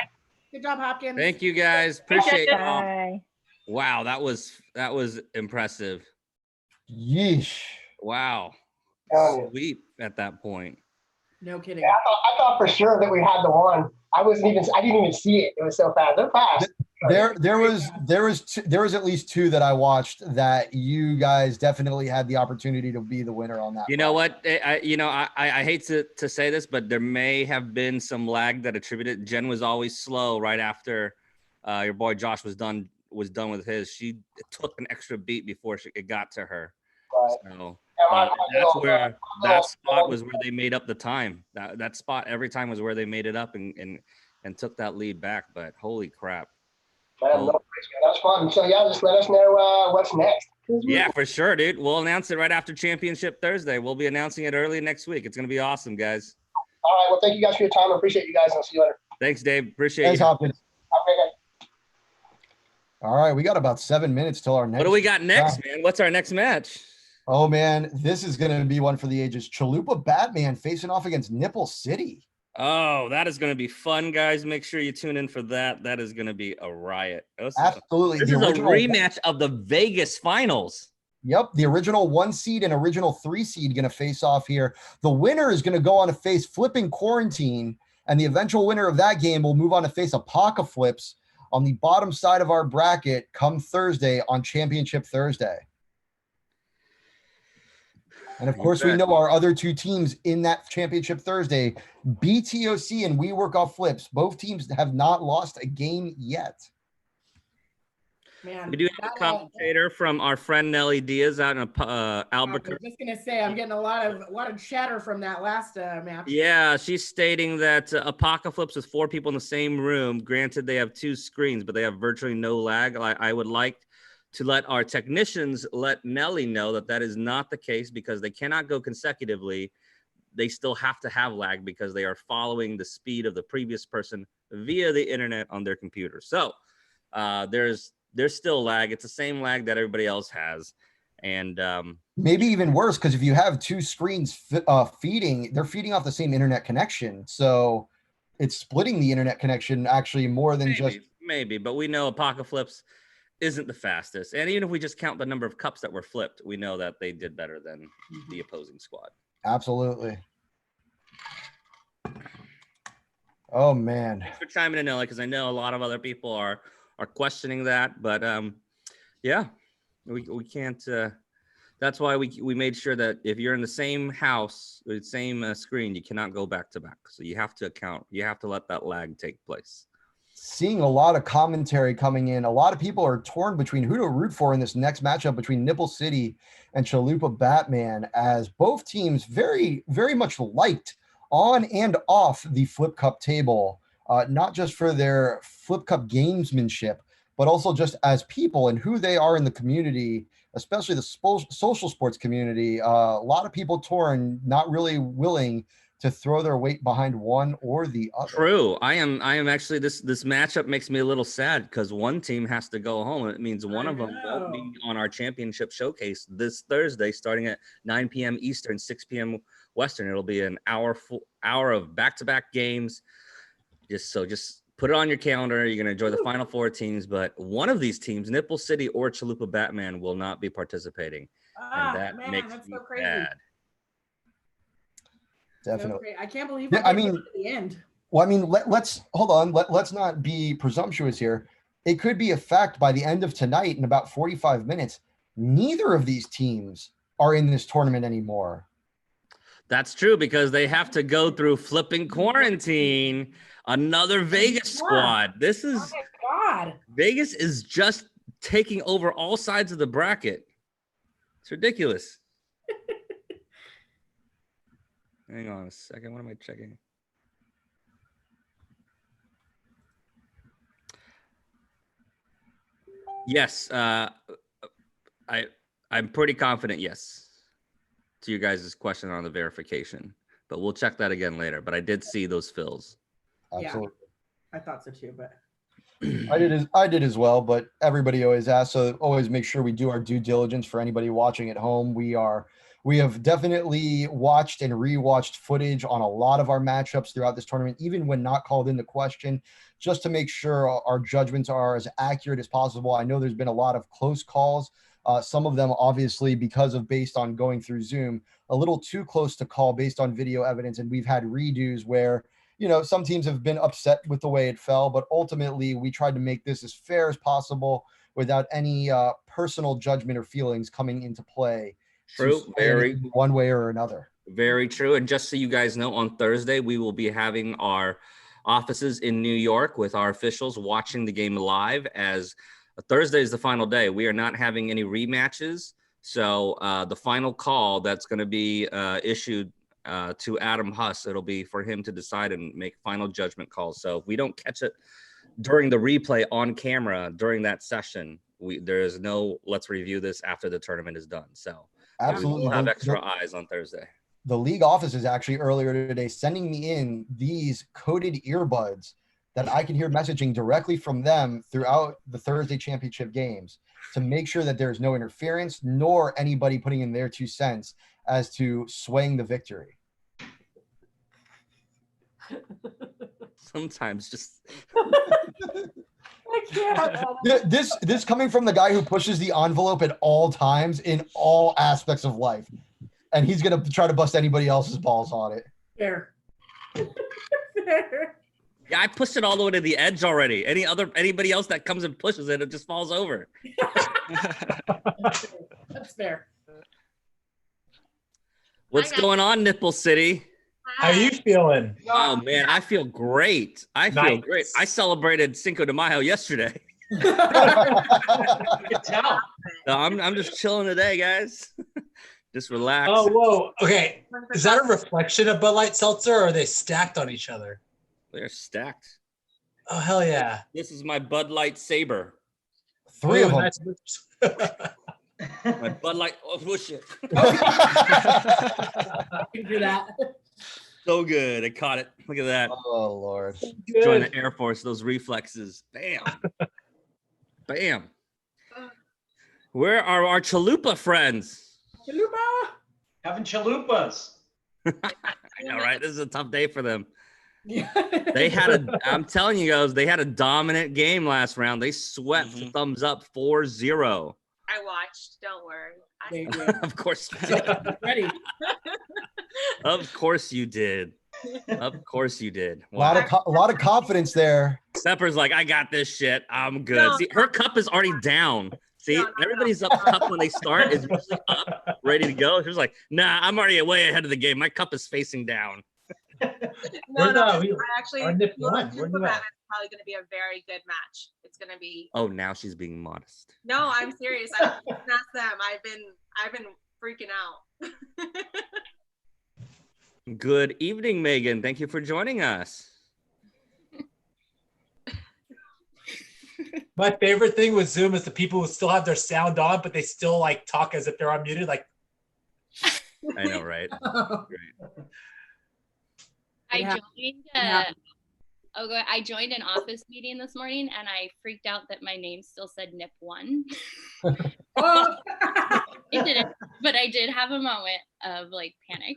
Good job, Hopkins. Thank you guys. Appreciate it. Bye. Wow, that was impressive. Yeesh. Wow. Sweep at that point. No kidding. Yeah, I thought for sure that we had the one. I didn't even see it. It was so fast. They're fast. There was at least two that I watched that you guys definitely had the opportunity to be the winner on that. You know what? I hate to say this, but there may have been some lag that attributed. Jen was always slow right after your boy Josh was done with his. She took an extra beat before it got to her. Right. So that's where that spot was where they made up the time. That spot every time was where they made it up and took that lead back. But holy crap. That's fun. So yeah, just let us know what's next. Yeah, for sure, dude. We'll announce it right after Championship Thursday. We'll be announcing it early next week. It's gonna be awesome, guys. All right. Well, thank you guys for your time. I appreciate you guys. I'll see you later. Thanks, Dave. Appreciate Thanks, you. Hopkins. All right, we got about 7 minutes till our next. What do we got next, man? What's our next match? Oh man, this is going to be one for the ages. Chalupa Batman facing off against Nipple City. Oh, that is going to be fun, guys. Make sure you tune in for that. That is going to be a riot. Absolutely. This is a rematch of the Vegas finals. Yep, the original 1 seed and original 3 seed going to face off here. The winner is going to go on to face Flipping Quarantine, and the eventual winner of that game will move on to face Apocalypse on the bottom side of our bracket come Thursday on Championship Thursday. And of course, we know our other two teams in that Championship Thursday, BTOC and We Work Off Flips. Both teams have not lost a game yet. Man, we do have a commentator from our friend Nelly Diaz out in Albuquerque. I was just gonna say, I'm getting a lot of chatter from that last match. Yeah, she's stating that Apocalypse with 4 people in the same room. Granted, they have 2 screens, but they have virtually no lag. I would like to let our technicians let Nelly know that is not the case because they cannot go consecutively. They still have to have lag because they are following the speed of the previous person via the internet on their computer. So there's still lag. It's the same lag that everybody else has. And maybe even worse, because if you have 2 screens feeding, they're feeding off the same internet connection. So it's splitting the internet connection actually more than maybe, but we know Apocalypse isn't the fastest. And even if we just count the number of cups that were flipped, we know that they did better than the opposing squad. Absolutely. Oh man. Thanks for chiming in, Nelly, because I know a lot of other people are questioning that. But yeah, we can't that's why we made sure that if you're in the same house with the same screen, you cannot go back to back. So you have to let that lag take place. seeing a lot of commentary coming in. A lot of people are torn between who to root for in this next matchup between Nipple City and Chalupa Batman, as both teams very, very much liked on and off the Flip Cup table, not just for their Flip Cup gamesmanship, but also just as people and who they are in the community, especially the social sports community. A lot of people torn, not really willing to throw their weight behind one or the other. True. I am actually, this matchup makes me a little sad because one team has to go home. It means one of them won't be on our championship showcase this Thursday, starting at 9 p.m. Eastern, 6 p.m. Western. It'll be an hour of back-to-back games. Just put it on your calendar. You're going to enjoy the Final Four teams, but one of these teams, Nipple City or Chalupa Batman, will not be participating. And that makes that's me so crazy. sad. Definitely. I can't believe Yeah, I mean, at the end. Well, I mean, let's hold on. Let's not be presumptuous here. It could be a fact by the end of tonight in about 45 minutes. Neither of these teams are in this tournament anymore. That's true because they have to go through flipping quarantine. Another Vegas squad. This is God. Vegas is just taking over all sides of the bracket. It's ridiculous. Hang on a second. What am I checking? Yes, I'm pretty confident. Yes, to you guys' question on the verification, but we'll check that again later. But I did see those fills. Absolutely. Yeah, I thought so too, but I did as well, but everybody always asks, so always make sure we do our due diligence for anybody watching at home. We have definitely watched and rewatched footage on a lot of our matchups throughout this tournament, even when not called into question, just to make sure our judgments are as accurate as possible. I know there's been a lot of close calls. Some of them, obviously, because of based on going through Zoom, a little too close to call based on video evidence. And we've had redos where, some teams have been upset with the way it fell, but ultimately we tried to make this as fair as possible without any personal judgment or feelings coming into play. True. Very one way or another. Very true. And just so you guys know, on Thursday, we will be having our offices in New York with our officials watching the game live, as Thursday is the final day. We are not having any rematches. So the final call that's going to be issued to Adam Huss, it'll be for him to decide and make final judgment calls. So if we don't catch it during the replay on camera during that session, there is no let's review this after the tournament is done. So absolutely, we'll have extra eyes on Thursday. The league office is actually earlier today sending me in these coded earbuds that I can hear messaging directly from them throughout the Thursday championship games to make sure that there's no interference nor anybody putting in their 2 cents as to swaying the victory. Sometimes just I can't. This coming from the guy who pushes the envelope at all times in all aspects of life. And he's going to try to bust anybody else's balls on it. Fair. Yeah, I pushed it all the way to the edge already. Anybody else that comes and pushes it, it just falls over. That's fair. What's going on, Nipple City? How you feeling? Oh man, I feel great. I feel great. I celebrated Cinco de Mayo yesterday. I can tell. So I'm just chilling today, guys. Just relax. Oh, whoa. Okay. Is that a reflection of Bud Light Seltzer, or are they stacked on each other? They're stacked. Oh, hell yeah. This is my Bud Light Saber. 3 of them. Nice. My Bud Light. Oh, whoosh it. Do that. So good. I caught it. Look at that. Oh, Lord. Join the Air Force. Those reflexes. Bam. Bam. Where are our chalupa friends? Chalupa. Having chalupas. I know, right? This is a tough day for them. Yeah. I'm telling you guys, they had a dominant game last round. They swept thumbs up 4-0. I watched. Don't worry. Of course you did. Ready. Of course you did. Of course you did. Wow. A lot of confidence there. Pepper's like, I got this shit. I'm good. No, See, her cup is already down. See, everybody's up cup when they start is usually up, ready to go. She's like, nah, I'm already way ahead of the game. My cup is facing down. No, Where's, no. I actually, our Nip Lula one? Where you Superman at? is probably going to be a very good match. It's going to be. Oh, now she's being modest. No, I'm serious. I asked them. I've been freaking out. Good evening, Megan. Thank you for joining us. My favorite thing with Zoom is the people who still have their sound on, but they still like talk as if they're unmuted. Like, I know, right? Great. I joined an office meeting this morning and I freaked out that my name still said NIP1. It didn't, but I did have a moment of like panic.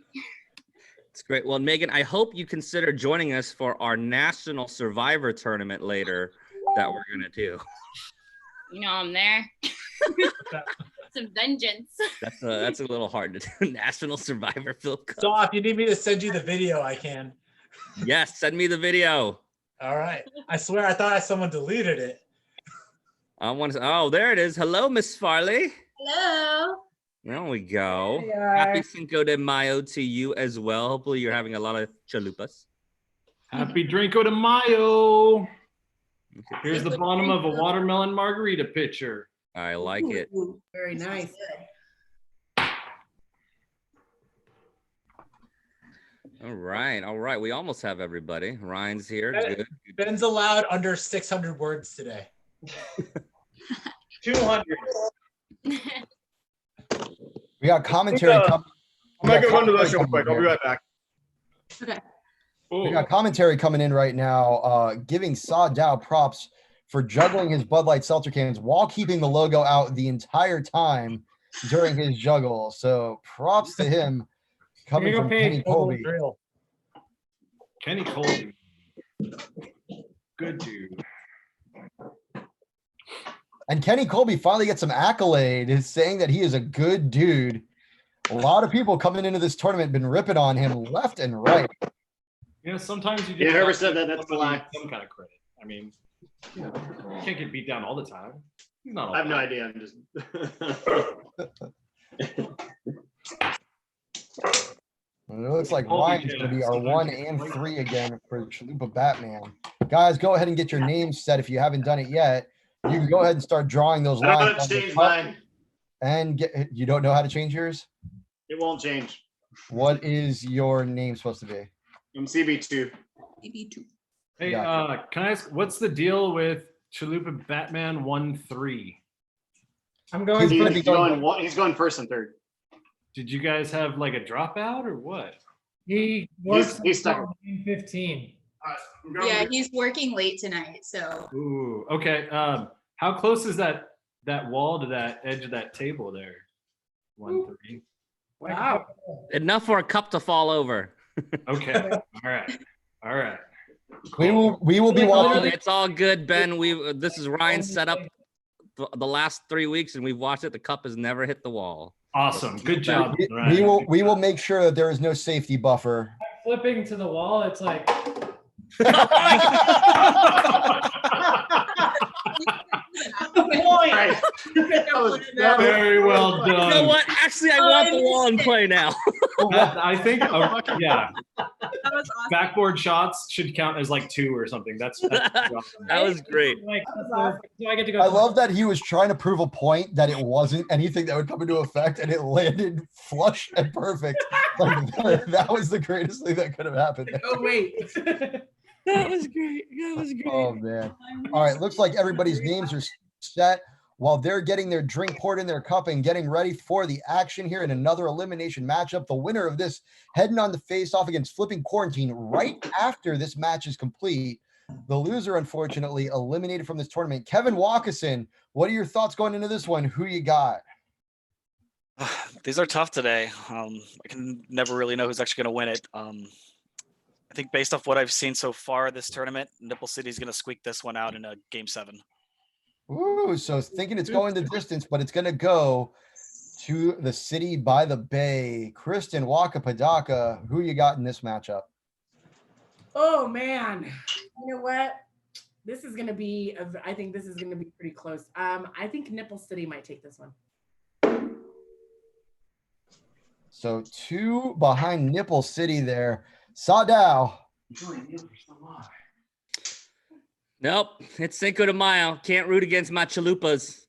It's great. Well, Megan, I hope you consider joining us for our National Survivor Tournament later that we're going to do. You know, I'm there. Some vengeance. That's a little hard to do. National Survivor Philip Cup. so if you need me to send you the video, I can. Yes, send me the video. All right. I swear I thought someone deleted it. Oh, there it is. Hello, Miss Farley. Hello. There we go. There you are. Happy Cinco de Mayo to you as well. Hopefully you're having a lot of chalupas. Happy Drinko de Mayo. Here's the bottom of a watermelon margarita pitcher. I like it. Very nice. All right. We almost have everybody. Ryan's here. Good. Ben's allowed under 600 words today. 200. We got commentary coming. I'm gonna go run to the show quick. I'll be right back. Okay. We got commentary coming in right now, giving Saw Dow props for juggling his Bud Light seltzer cans while keeping the logo out the entire time during his juggle. So props to him coming from Kenny Colby. Kenny Colby. Good dude. And Kenny Colby finally gets some accolade, is saying that he is a good dude. A lot of people coming into this tournament been ripping on him left and right. You know, sometimes you just Yeah, whoever said that, that's a lie. some kind of credit. I mean, you know, you can't get beat down all the time. He's not all I have no time. idea. I'm just. And it looks like Colby Ryan's going to be our sometimes 1 you and can 3 again for Chalupa Batman. Guys, go ahead and get your names set if you haven't done it yet. You can go ahead and start drawing those I don't know lines. how on to the change cup mine. and you don't know how to change yours? It won't change. What is your name supposed to be? I'm CB2. CB2. Hey, Gotcha. can I ask, what's the deal with Chalupa Batman 1-3? I'm going He's gonna first. be He's going one. He's going first and third. Did you guys have like a dropout or what? He works He's stuck. in 15. Yeah, he's working late tonight, so. Ooh, okay. How close is that wall to that edge of that table there? 1-3. Wow. Enough for a cup to fall over. Okay. All right. We will be watching. It's all good, Ben. This is Ryan's setup the last 3 weeks, and we've watched it. The cup has never hit the wall. Awesome. Good job. We will make sure that there is no safety buffer. Flipping to the wall, it's like. Very well done. You know what? Actually, I want the wall in play now. I think, yeah. Backboard shots should count as like 2 or something. That's That was great. Do I get to go? I love that he was trying to prove a point that it wasn't anything that would come into effect, and it landed flush and perfect. Like, that was the greatest thing that could have happened. Oh, wait. That was great. Oh, man. All right. Looks like everybody's names are set while they're getting their drink poured in their cup and getting ready for the action here in another elimination matchup. The winner of this heading on the face-off against Flipping Quarantine right after this match is complete. The loser, unfortunately, eliminated from this tournament. Kevin Walkerson, what are your thoughts going into this one? Who you got? These are tough today. I can never really know who's actually going to win it. I think based off what I've seen so far this tournament, Nipple City is going to squeak this one out in a game 7. Ooh, so thinking it's going the distance, but it's going to go to the city by the bay. Kristen Wakapadaka, who you got in this matchup? Oh, man. You know what? This is going to be, I think this is going to be pretty close. I think Nipple City might take this one. So 2 behind Nipple City there. Sadow, Nope, it's Cinco de Mayo. Can't root against my chalupas.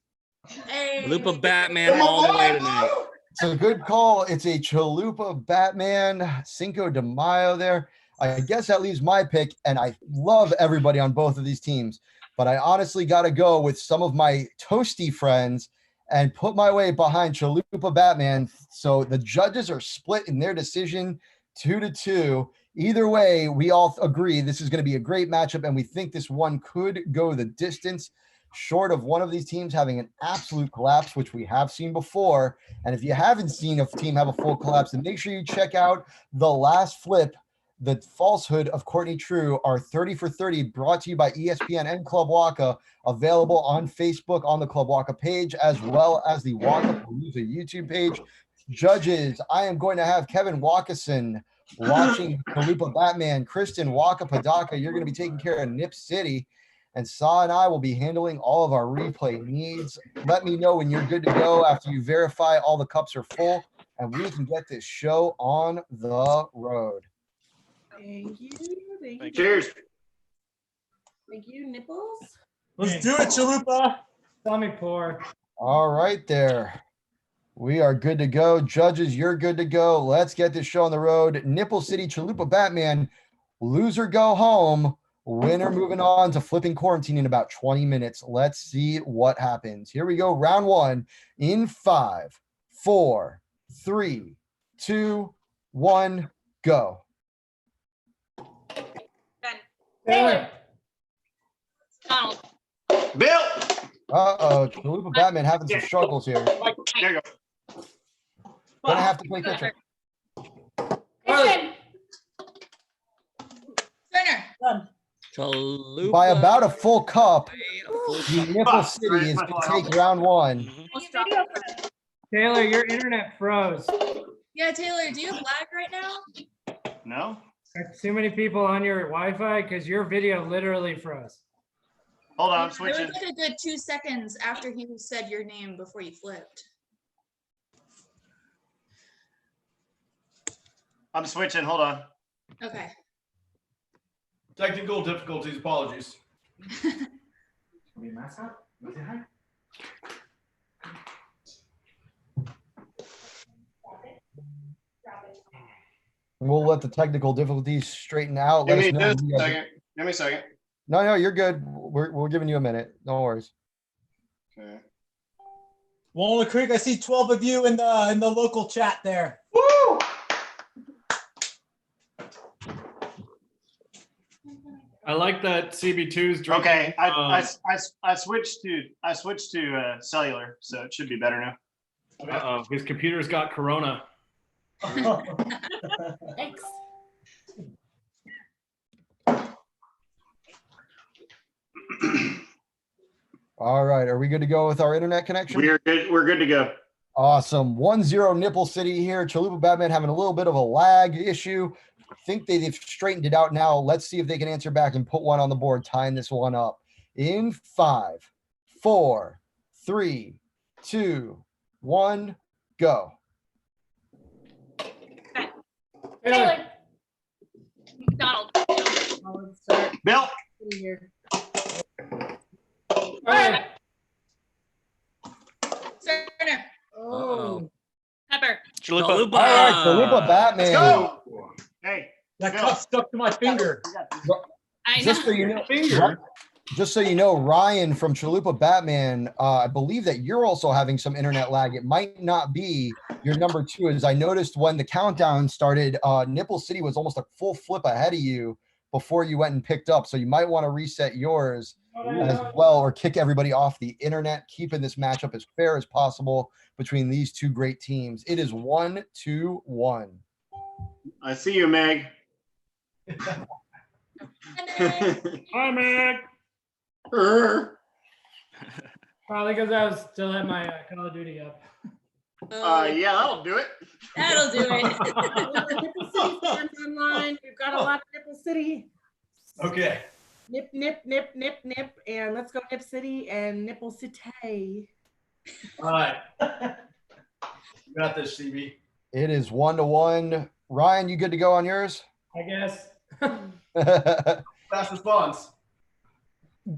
Hey. Chalupa Batman all the way tonight. It's a good call. It's a Chalupa Batman, Cinco de Mayo there. I guess that leaves my pick, and I love everybody on both of these teams, but I honestly got to go with some of my toasty friends and put my weight behind Chalupa Batman. So the judges are split in their decision 2-2. Either way, we all agree this is going to be a great matchup, and we think this one could go the distance, short of one of these teams having an absolute collapse, which we have seen before. And if you haven't seen a team have a full collapse, then make sure you check out The Last Flip, The Falsehood of Courtney True, our 30 for 30, brought to you by ESPN and Club Waka, available on Facebook on the Club Waka page, as well as the Waka Palooza YouTube page. Judges, I am going to have Kevin Wakason watching Chalupa Batman. Kristen Waka Padaka, you're going to be taking care of Nip City. And Sa and I will be handling all of our replay needs. Let me know when you're good to go after you verify all the cups are full, and we can get this show on the road. Thank you. Thank you. Cheers. Thank you, Nipples. Let's do it, Chalupa. Tommy pour. All right there. We are good to go. Judges, you're good to go. Let's get this show on the road. Nipple City, Chalupa Batman, loser go home. Winner moving on to flipping quarantine in about 20 minutes. Let's see what happens. Here we go. Round one in 5, 4, 3, 2, 1, go. Taylor. Donald. Bill. Uh-oh. Chalupa Batman having some struggles here. There you go. Gonna have to play catch up. Turner. Chalupa. By about a full cup, Full the Nipple City is going to take round one. Taylor, your internet froze. Yeah, Taylor, do you have lag right now? No. There's too many people on your Wi-Fi because your video literally froze. Hold on, I'm There switching. was like a good 2 seconds after he said your name before you flipped. I'm switching. Hold on. Okay. Technical difficulties, apologies. We'll let the technical difficulties straighten out. Give Let me us know. just a second. Give me a second. No, you're good. We're giving you a minute. No worries. Okay. Walnut Creek, I see 12 of you in the local chat there. Woo! I like that CB2's drinking. Okay, I switched to cellular, so it should be better now. Uh-oh, his computer's got Corona. Thanks. All right. Are we good to go with our internet connection? We're good. We're good to go. Awesome. 1-0 Nipple City here. Chalupa Batman having a little bit of a lag issue. I think they've straightened it out now. Let's see if they can answer back and put one on the board, tying this one up. In 5, 4, 3, 2, 1, go. Taylor. Donald. Let's start Bill. here. Hey. Turner. Oh. Pepper. Chalupa. All right. Chalupa Batman. Let's go. Hey. That Bill. cup stuck to my finger. I know. Just so you know, Ryan from Chalupa Batman, I believe that you're also having some internet lag. It might not be your number 2, as I noticed when the countdown started, Nipple City was almost a full flip ahead of you before you went and picked up. So you might want to reset yours as well, or kick everybody off the internet, keeping this matchup as fair as possible between these two great teams. It is 1-1. I see you, Meg. Hi, Meg. Probably because I was still had my Call of Duty up. Yeah, that'll do it. That'll do it. Nipple City fans online. We've got a lot of Nipple City. Okay. Nip, nip, nip, nip, nip. And let's go Nip City and Nipple City. All right. You got this, CB. It is 1-1. Ryan, you good to go on yours? I guess. Fast response.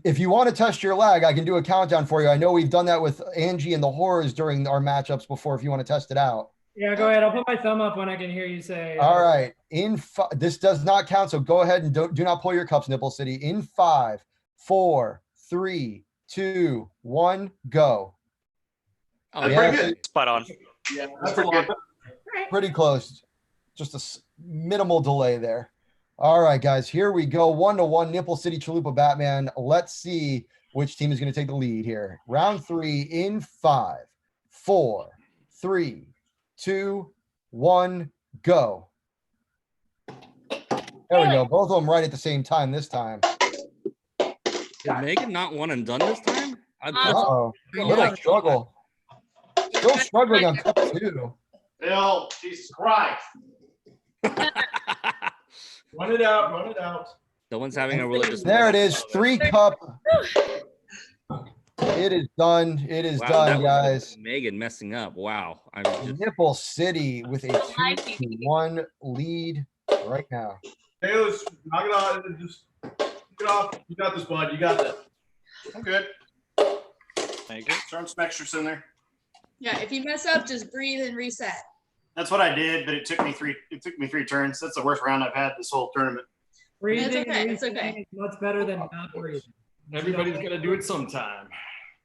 If you want to test your lag, I can do a countdown for you. I know we've done that with Angie and the Horrors during our matchups before. If you want to test it out. Yeah, go ahead. I'll put my thumb up when I can hear you say. All right. This does not count, so go ahead and do not pull your cups, Nipple City. In 5, 4, 3, 2, 1, go. Oh, Yeah, pretty good. Spot on. Yeah, that's pretty good. pretty close. Just a minimal delay there. All right, guys, here we go. 1-1, Nipple City, Chalupa Batman. Let's see which team is going to take the lead here. Round 3 in 5, 4, 3, 2, 1, go. There we go. Both of them right at the same time this time. Did Megan not one and done this time? Uh-oh. Little struggle. Still struggling on cup 2. Bill, Jesus Christ. Run it out, run it out. No one's having a religious. There it is. 3 cup. It is done. It is Wow, done, that was guys. Megan messing up. Wow. I'm just Nipple City with a 2-1 lead right now. Hey, let's knock it off. Just get off. You got this, bud. You got this. I'm good. Thank you. Throw some extras in there. Yeah, if you mess up, just breathe and reset. That's what I did, but it took me 3 turns. That's the worst round I've had this whole tournament. Breathing It's okay, and it's okay. resetting is much better than not breathing. Everybody's got to do it sometime.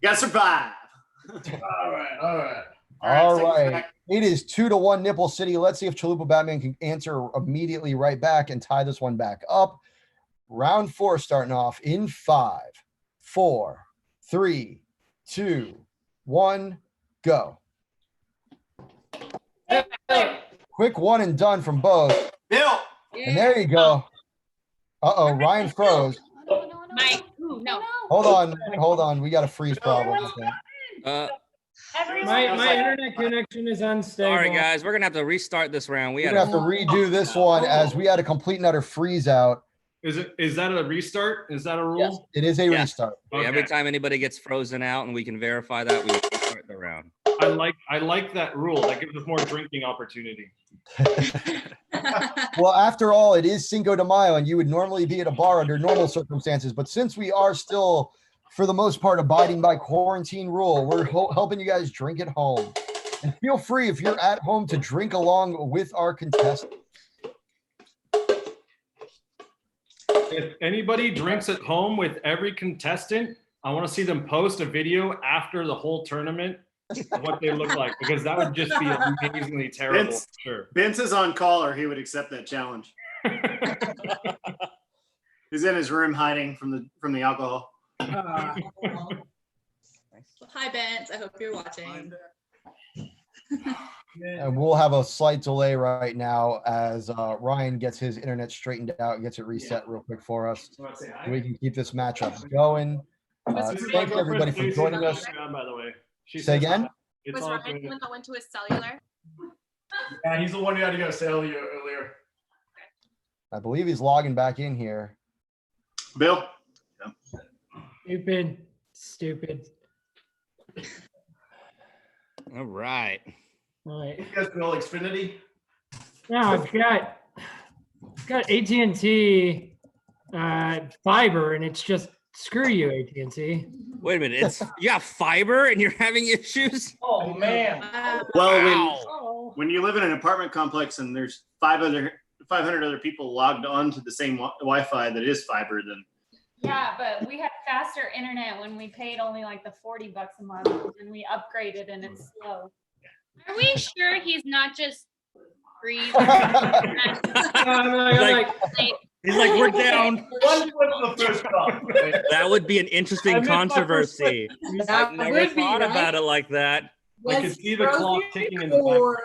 You gotta survive. All right, all right. All seconds right. back. It is 2-1 Nipple City. Let's see if Chalupa Batman can answer immediately right back and tie this one back up. Round 4 starting off in 5, 4, 3, 2, 1, go. Quick one and done from both. Bill. And there you go. Uh-oh, Ryan froze. Mike, ooh, no. Hold on. We got a freeze problem. I think. My internet connection is unstable. sorry, guys. We're gonna have to restart this round. We We're had gonna have to redo this one as we had a complete and utter freeze out. Is that a restart? Is that a rule? Yes, it is a Yeah. restart. Every time anody gets frozen out, and we can verify that, we restart the round. I like that rule. That gives us more drinking opportunity. Well, after all, it is Cinco de Mayo, and you would normally be at a bar under normal circumstances. But since we are still, for the most part, abiding by quarantine rule, we're helping you guys drink at home. And feel free, if you're at home, to drink along with our contestants. If anybody drinks at home with every contestant, I want to see them post a video after the whole tournament of what they look like, because that would just be amazingly terrible. Vince, Sure. Vince is on call, or he would accept that challenge. He's in his room hiding from the alcohol. Hi, Bence. I hope you're watching. And we'll have a slight delay right now as Ryan gets his internet straightened out, gets it reset real quick for us. So we can keep this matchup going. Thank you, everybody, for joining us. By the way, Say again? It's Was all Ryan good. the one that went to his cellular? Yeah, he's the one who had to go cellular earlier. I believe he's logging back in here. Bill. Stupid. All right. All right. You guys know Xfinity? Now I've got AT&T fiber, and it's just screw you, AT&T. Wait a minute. You got fiber and you're having issues? Oh man. Well, when you live in an apartment complex and there's 500 other people logged on to the same Wi-Fi that is fiber, then Yeah, but we had faster internet when we paid only like the $40 a month, and we upgraded and it's slow. Are we sure he's not just breathing? He's like, we're down. One foot the first cup. That would be an interesting controversy. That I've never would be, thought right? about it like that. I could see the clock ticking in the background.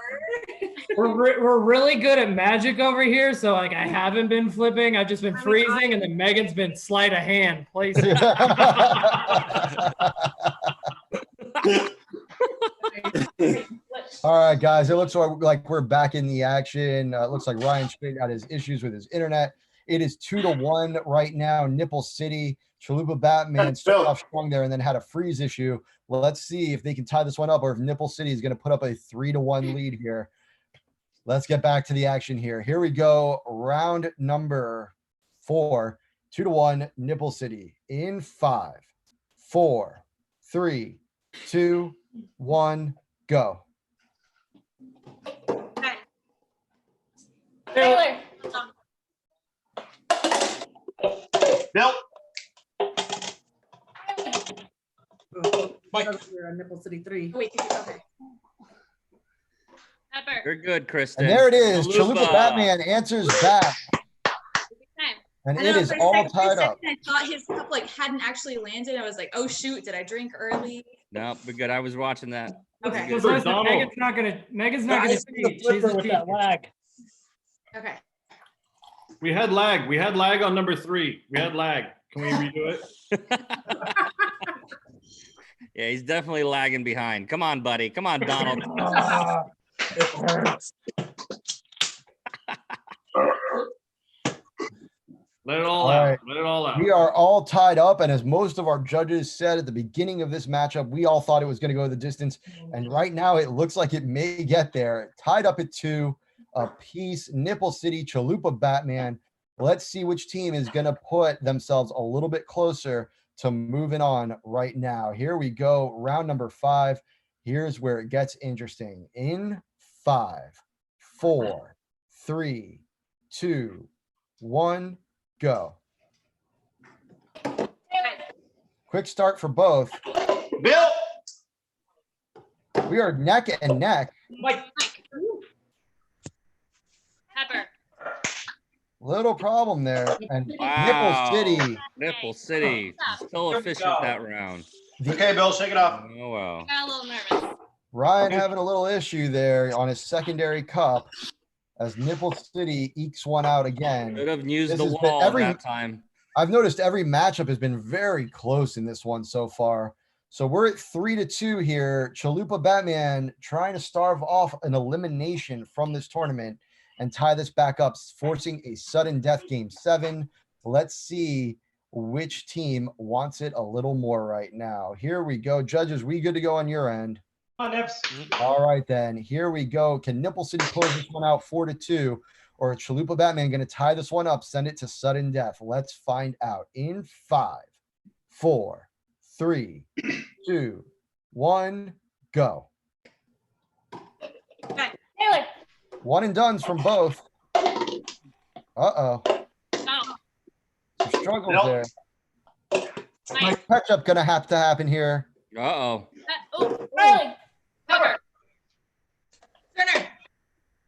We're really good at magic over here, so like I haven't been flipping. I've just been freezing, and then Megan's been sleight of hand placing. All right, guys, it looks like we're back in the action. It looks like Ryan straightened out his issues with his internet. It is 2-1 right now. Nipple City, Chalupa Batman started off strong there and then had a freeze issue. Well, let's see if they can tie this one up, or if Nipple City is going to put up a 3-1 lead here. Let's get back to the action here. Here we go. Round number 4, 2-1, Nipple City in 5, 4, 3, 2, 1, go. Taylor. Bill. Mike. You're on Nipple City 3. Wait, okay. Pepper. You're good, Kristen. And there it is. Chalupa. Chalupa Batman answers back. And I it know, is for a all second- tied for a up. second I thought his cup like hadn't actually landed. I was like, oh shoot, did I drink early? No, we're good. I was watching that. Okay. Just listen, Megan's not gonna cheat. She's a cheat. Okay. We had lag. We had lag on number 3. We had lag. Can we redo it? Yeah, he's definitely lagging behind. Come on, buddy. Come on, Donald. It hurts. Let it all out. right. Let it all out. We are all tied up, and as most of our judges said at the beginning of this matchup, we all thought it was going to go the distance, and right now it looks like it may get there. Tied up at 2 apiece. Nipple City, Chalupa Batman. Let's see which team is going to put themselves a little bit closer to moving on right now. Here we go. Round number 5. Here's where it gets interesting. In 5, 4, 3, 2, 1, go. Quick start for both. Bill. We are neck and neck. Mike. Pepper. Little problem there. And Wow. Nipple City. Nipple City. Still efficient that round. Okay, Bill, shake it off. Oh, wow. Got a little nervous. Ryan having a little issue there on his secondary cup as Nipple City ekes one out again. Could have used This the has been wall that time. I've noticed every matchup has been very close in this one so far. So we're at 3-2 here. Chalupa Batman trying to starve off an elimination from this tournament and tie this back up, forcing a sudden death game 7. Let's see which team wants it a little more right now. Here we go. Judges, we good to go on your end? Come on, Nips. All right, then. Here we go. Can Nipple City close this one out 4-2? Or Chalupa Batman going to tie this one up, send it to sudden death? Let's find out. In 5, 4, 3, 2, 1, go. Taylor. One and done's from both. Uh-oh. Oh. Some struggles there. Mike catch-up going to have to happen here. Uh-oh. Oh. Riley. Pepper.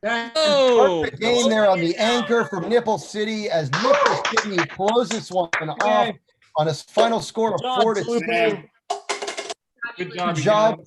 Oh. Perfect game there on the anchor from Nipple City as Nipple City closes this one off on a final score of 4-2. Good job. Good job.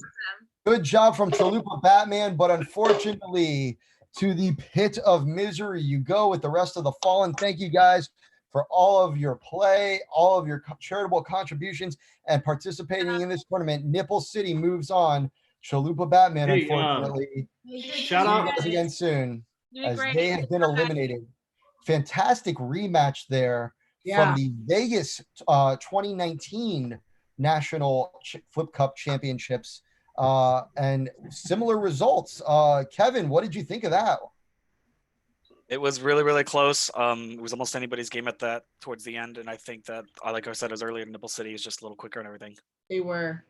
Good job from Chalupa Batman, but unfortunately, to the pit of misery you go with the rest of the fallen. Thank you guys for all of your play, all of your charitable contributions, and participating in this tournament. Nipple City moves on. Chalupa Batman, Hey, unfortunately, shout out. see you guys again soon as great. they have been eliminated. Fantastic rematch there Yeah. from the Vegas 2019 National Flip Cup Championships. And similar results. Kevin, what did you think of that? It was really, really close. It was almost anybody's game at that towards the end, and I think that, like I said, as earlier, Nipple City is just a little quicker and everything. They were.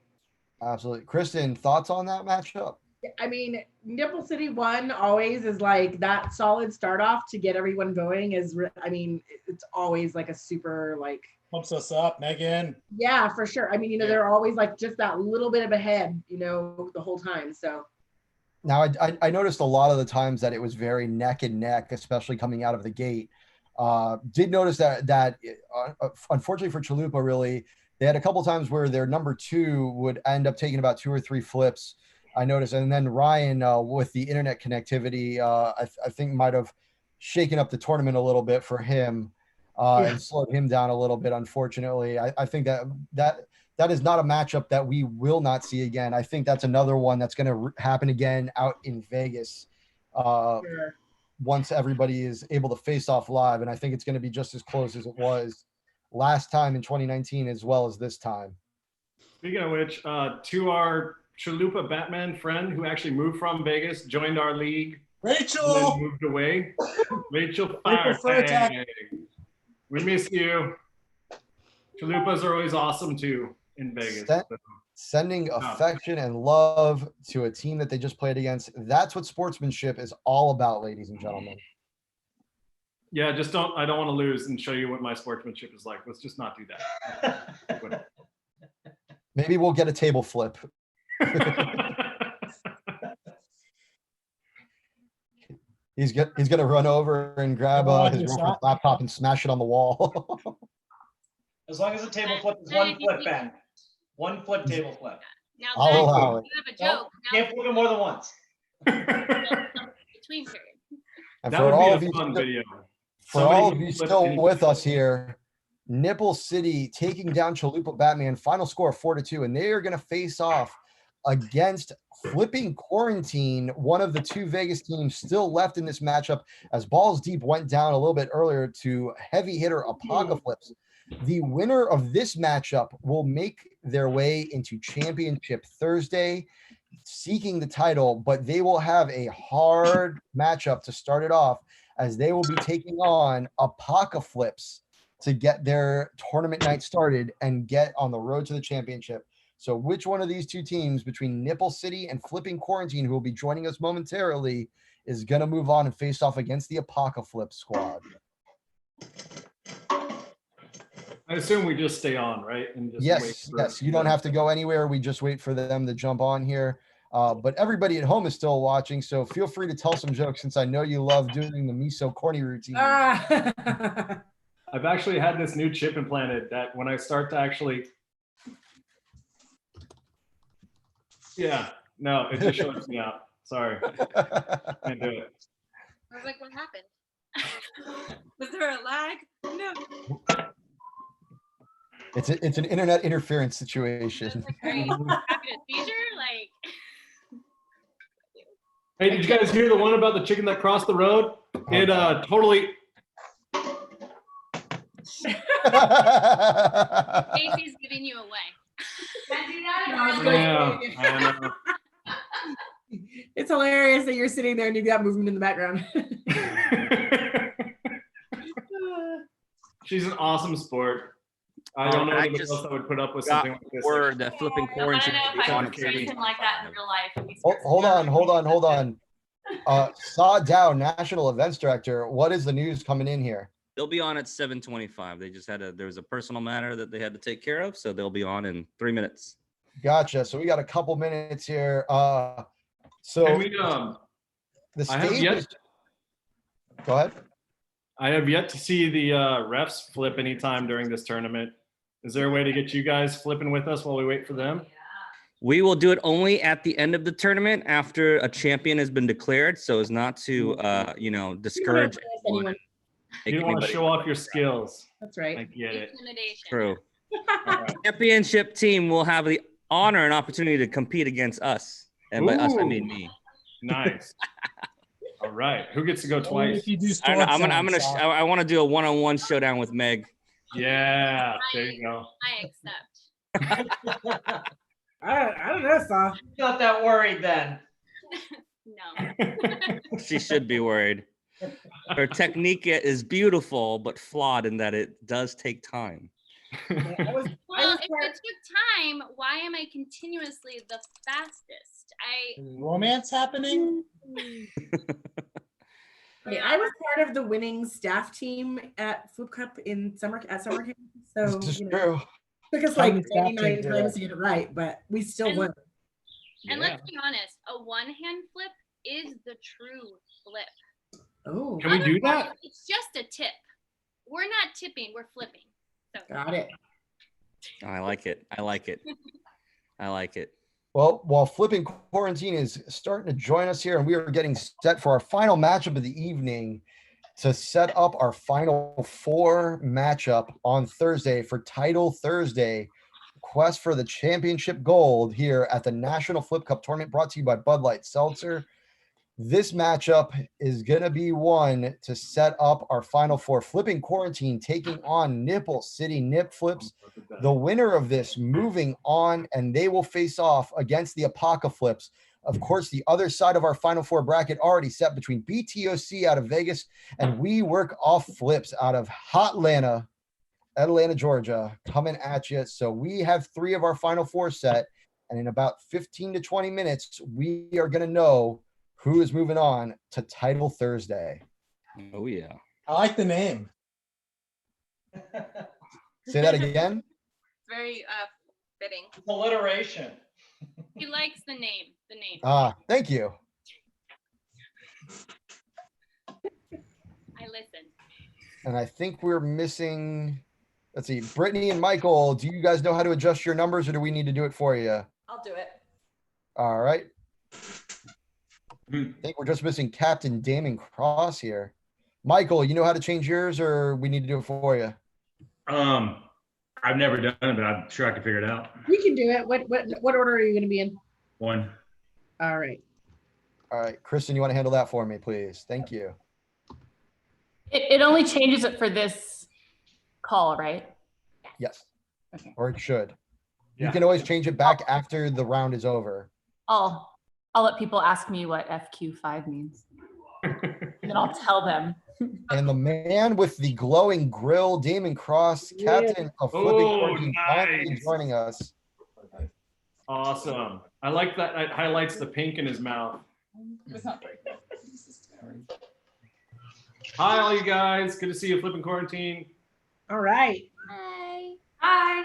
Absolutely. Kristen, thoughts on that matchup? I mean, Nipple City 1 always is like that solid start off to get everyone going it's always like a super like pumps us up, Megan. yeah, for sure. I mean, they're always like just that little bit of ahead, the whole time. So Now, I noticed a lot of the times that it was very neck and neck, especially coming out of the gate. Did notice that unfortunately for Chalupa, really, they had a couple times where their number 2 would end up taking about 2 or 3 flips. I noticed, and then Ryan with the internet connectivity, I think might have shaken up the tournament a little bit for him and slowed him down a little bit. Unfortunately, I think that is not a matchup that we will not see again. I think that's another one that's going to happen again out in Vegas once everybody is able to face off live, and I think it's going to be just as close as it was last time in 2019 as well as this time. Speaking of which, to our Chalupa Batman friend who actually moved from Vegas, joined our league Rachel. Moved away. Rachel Rachel Furtak. Fartag. We miss you. Chalupas are always awesome too in Vegas. Sending affection and love to a team that they just played against. That's what sportsmanship is all about, ladies and gentlemen. Yeah, I don't want to lose and show you what my sportsmanship is like. Let's just not do that. Maybe we'll get a table flip. He's gonna run over and grab his girlfriend's laptop and smash it on the wall. As long as the table flip is one flip, Ben. One flip table flip. Now, I'll Ben, allow it. you have a joke. Can't flip it more than once. Between period. And That for would all be of a you, fun video. for Somebody all of can you flip still anything. with us here, Nipple City taking down Chalupa Batman. Final score 4-2, and they are going to face off against Flipping Quarantine, one of the two Vegas teams still left in this matchup, as Balls Deep went down a little bit earlier to heavy hitter Apocalypse. The winner of this matchup will make their way into Championship Thursday, seeking the title, but they will have a hard matchup to start it off, as they will be taking on Apocalypse to get their tournament night started and get on the road to the championship. So which one of these two teams between Nipple City and Flipping Quarantine, who will be joining us momentarily, is going to move on and face off against the Apocalypse squad? I assume we just stay on, right? And just Yes, yes. You don't have to go anywhere. We just wait for them to jump on here. But everybody at home is still watching, so feel free to tell some jokes, since I know you love doing the miso corny routine. I've actually had this new chip implanted that when I start to actually, no, it just shows me out. Sorry, can't do it. I was like, what happened? Was there a lag? No. It's an internet interference situation. Are you having a seizure? Like, Hey, did you guys hear the one about the chicken that crossed the road? It totally. Casey's giving you away. Yeah, I know. It's hilarious that you're sitting there and you've got movement in the background. She's an awesome sport. I don't know anybody else that would put up with something like this. Word that Flipping Quarantine. I don't know if I would treat him like that in real life. Hold on. Saw Dow, National Events Director. What is the news coming in here? They'll be on at 7:25. They just there was a personal matter that they had to take care of, so they'll be on in 3 minutes. Gotcha. So we got a couple minutes here. Can we, the I have stage yet, is- Go ahead. I have yet to see the refs flip anytime during this tournament. Is there a way to get you guys flipping with us while we wait for them? We will do it only at the end of the tournament after a champion has been declared, so as not to, discourage anyone. You don't want to show off your skills. That's right. I get it. True. Championship team will have the honor and opportunity to compete against us, and by us I mean me. Nice. All right. Who gets to go twice? I want to do a one-on-one showdown with Meg. Yeah, there you go. I accept. I don't know, Saw. Not that worried then. No. She should be worried. Her technique is beautiful, but flawed in that it does take time. Well, if it took time, why am I continuously the fastest? Romance happening? Hey, I was part of the winning staff team at Flip Cup in summer camp. So This is you know, true. took us How like many staff 89 teams are times there? to get it right, but we still won. And let's be honest, a one-hand flip is the true flip. Oh, Can we do that? It's just a tip. We're not tipping, we're flipping. So. Got it. I like it. I like it. I like it. Well, while Flipping Quarantine is starting to join us here, and we are getting set for our final matchup of the evening to set up our final four matchup on Thursday for Title Thursday, quest for the championship gold here at the National Flip Cup Tournament, brought to you by Bud Light Seltzer. This matchup is going to be one to set up our final four. Flipping Quarantine taking on Nipple City Nip Flips. The winner of this moving on, and they will face off against the Apocalypse. Of course, the other side of our Final Four bracket already set between BTOC out of Vegas and We Work Off Flips out of Atlanta, Georgia, coming at you. So we have 3 of our Final Four set, and in about 15 to 20 minutes, we are going to know who is moving on to Title Thursday. Oh, yeah. I like the name. Say that again. Very fitting. Alliteration. He likes the name. The name. Thank you. I listen. And I think we're missing, let's see, Brittany and Michael. Do you guys know how to adjust your numbers, or do we need to do it for you? I'll do it. All right. I think we're just missing Captain Damon Cross here. Michael, you know how to change yours, or we need to do it for you? I've never done it, but I'm sure I can figure it out. We can do it. What order are you going to be in? 1. All right. All right, Kristen, you want to handle that for me, please? Thank you. It only changes it for this call, right? Yes. Or it should. You Yeah. can always change it back after the round is over. I'll let people ask me what FQ5 means. And then I'll tell them. And the man with the glowing grill, Damon Cross, captain of Flipping Quarantine, finally joining us. Awesome. I like that. It highlights the pink in his mouth. Hi, all you guys. Good to see you, Flipping Quarantine. All right. Hi. Hi.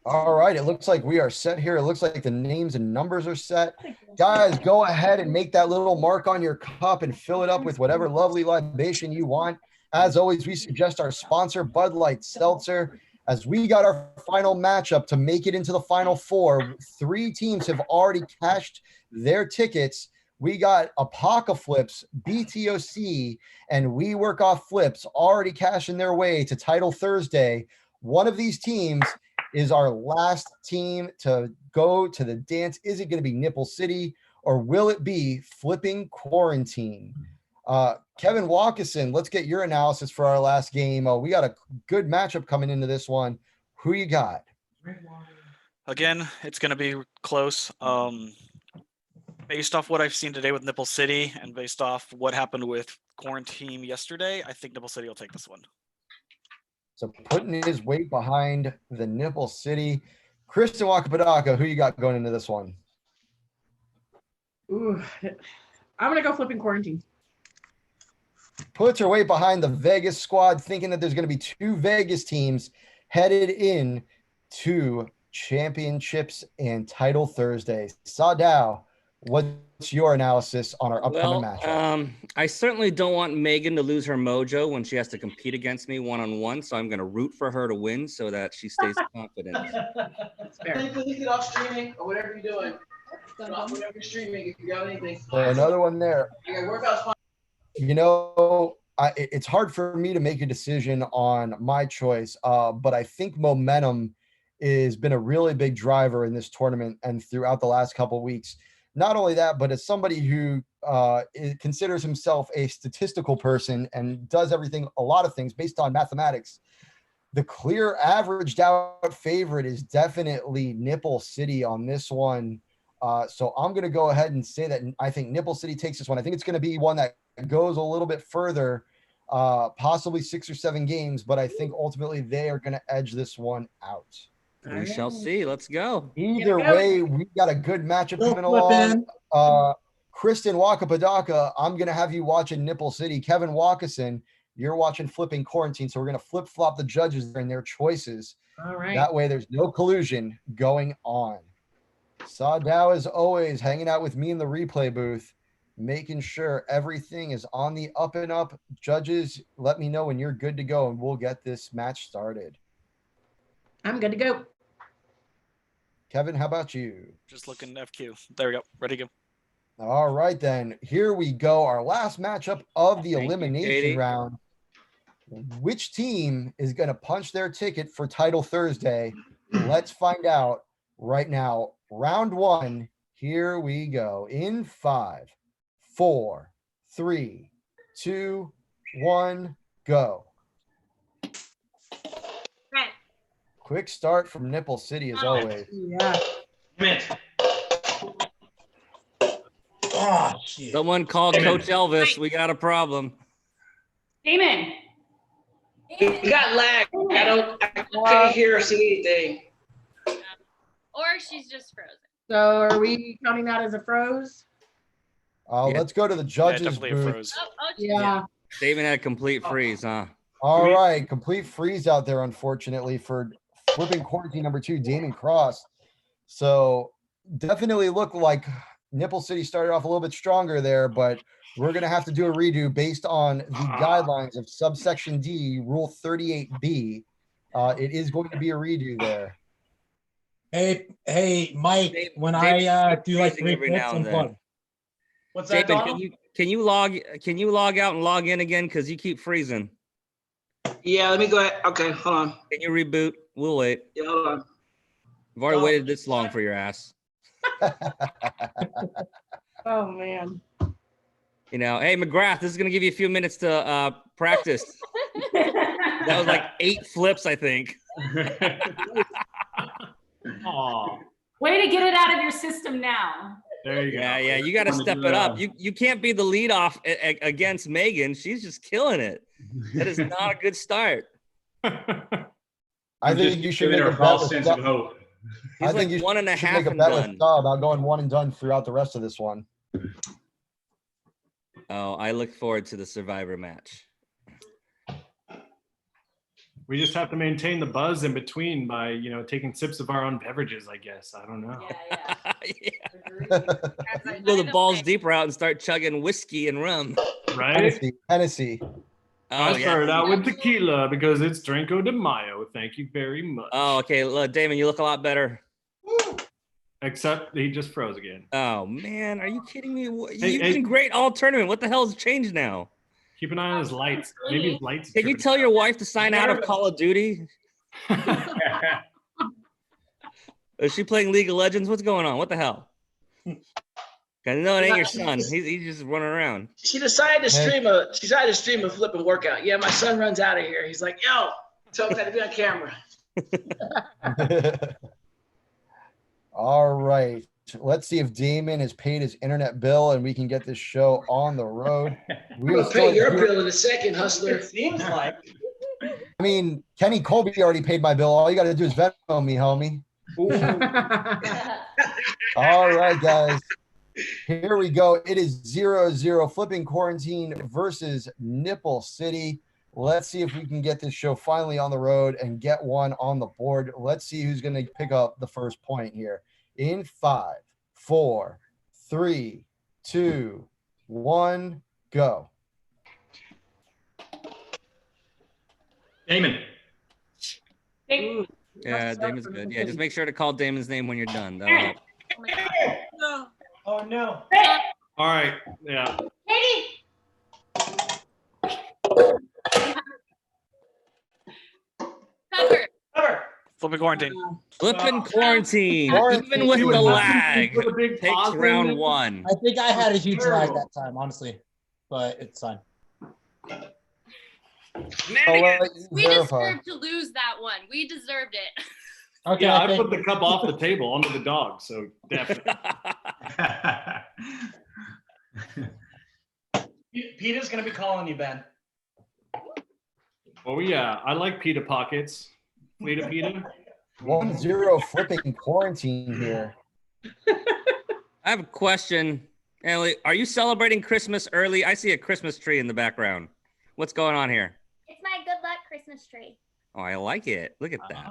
All right, it looks like we are set here. It looks like the names and numbers are set. Guys, go ahead and make that little mark on your cup and fill it up with whatever lovely libation you want. As always, we suggest our sponsor, Bud Light Seltzer. As we got our final matchup to make it into the Final Four, 3 teams have already cashed their tickets. We got Apoca Flips, BTOC, and We Work Off Flips already cashing their way to Title Thursday. One of these teams is our last team to go to the dance. Is it going to be Nipple City, or will it be Flipping Quarantine? Kevin Walkison, let's get your analysis for our last game. We got a good matchup coming into this one. Who you got? Again, it's going to be close. Based off what I've seen today with Nipple City and based off what happened with Quarantine yesterday, I think Nipple City will take this one. So putting his weight behind the Nipple City. Kristen Wakapadaka, who you got going into this one? Ooh, I'm going to go Flipping Quarantine. Puts her weight behind the Vegas squad, thinking that there's going to be 2 Vegas teams headed in to championships and Title Thursday. Sadow, what's your analysis on our upcoming matchup? I certainly don't want Megan to lose her mojo when she has to compete against me one-on-one, so I'm going to root for her to win so that she stays confident. Please get off streaming or whatever you're doing. Whatever you're streaming, if you got anything. So another one there. Okay, workout's fine. You know, it's hard for me to make a decision on my choice, but I think momentum has been a really big driver in this tournament and throughout the last couple of weeks. Not only that, but as somebody who considers himself a statistical person and does a lot of things based on mathematics, the clear averaged out favorite is definitely Nipple City on this one. So I'm going to go ahead and say that I think Nipple City takes this one. I think it's going to be one that goes a little bit further, possibly 6 or 7 games, but I think ultimately they are going to edge this one out. We shall see. Let's go. Either way, we got a good matchup coming along. Kristen Wakapadaka, I'm going to have you watching Nipple City. Kevin Walkison, you're watching Flipping Quarantine. So we're going to flip-flop the judges and their choices. All right. That way there's no collusion going on. Sadow, as always, hanging out with me in the replay booth, making sure everything is on the up and up. Judges, let me know when you're good to go, and we'll get this match started. I'm good to go. Kevin, how about you? Just looking FQ. There we go. Ready to go. All right, then. Here we go. Our last matchup of the elimination round. Which team is going to punch their ticket for Title Thursday? Let's find out right now. Round 1. Here we go. In 5, 4, 3, 2, 1, go. Quick start from Nipple City as always. Yeah. Oh, shit. Someone called Coach Elvis. We got a problem. Damon. We got lag. I can't hear or see anything. Or she's just frozen. So are we counting that as a froze? Let's go to the judges booth. Yeah. Damon had a complete freeze, huh? All right, complete freeze out there, unfortunately, for flipping quarantine number 2, Damon Cross. So definitely looked like Nipple City started off a little bit stronger there, but we're going to have to do a redo based on the guidelines of subsection D, rule 38B. It is going to be a redo there. Hey, Mike, when David, I do like freezing 3 every flips, now and then. unplug. What's that, Damon, Donald? can you log out and log in again? Because you keep freezing. Yeah, let me go ahead. Okay, hold on. Can you reboot? We'll wait. Yeah, hold on. I've already waited this long for your ass. Oh man. You know, hey McGrath, this is gonna give you a few minutes to practice. That was like 8 flips, I think. Aw, Way to get it out of your system now. there you go. Yeah, you got to step it up. You can't be the lead off against Megan. She's just killing it. That is not a good start. I think you should make a false bet with sense of Saw. hope. I think you one and a should half make a and bet done. with Saw about going 1 and done throughout the rest of this one. Oh, I look forward to the Survivor match. We just have to maintain the buzz in between by, taking sips of our own beverages, I guess. I don't know. Go the balls deeper out and start chugging whiskey and rum. Right? Hennessy. I started out with tequila because it's Drinko de Mayo. Thank you very much. Oh, okay. Look, Damon, you look a lot better. Except he just froze again. Oh, man. Are you kidding me? Hey, You've been great all tournament. What the hell has changed now? Keep an eye on his lights. Maybe his lights. Can you tell your wife to sign out of Call of Duty? Is she playing League of Legends? What's going on? What the hell? I know it ain't your son. He's just running around. She decided to stream a flipping workout. Yeah, my son runs out of here. He's like, yo, tell me that to be on camera. All right. Let's see if Damon has paid his internet bill and we can get this show on the road. We'll pay your bill in a second, hustler. It seems like. I mean, Kenny Colby already paid my bill. All you got to do is Venmo me, homie. All right, guys. Here we go. It is 0-0 flipping quarantine versus Nipple City. Let's see if we can get this show finally on the road and get one on the board. Let's see who's going to pick up the first point here. In 5, 4, 3, 2, 1, go. Damon. Yeah, Damon's good. Yeah, just make sure to call Damon's name when you're done. That'll help. Oh no. All right. Yeah. Cover. Flipping quarantine. Flipping quarantine. Even with the lag. Takes round 1. I think I had a huge lag that time, honestly, but it's fine. We deserved to lose that one. We deserved it. Okay, Yeah, I put the cup off the table onto the dog, so definitely. Peter's gonna be calling you, Ben. Oh yeah, I like pita pockets. Pita. 1-0 flipping quarantine here. I have a question. Ellie, are you celebrating Christmas early? I see a Christmas tree in the background. What's going on here? It's my good luck Christmas tree. Oh, I like it. Look at that.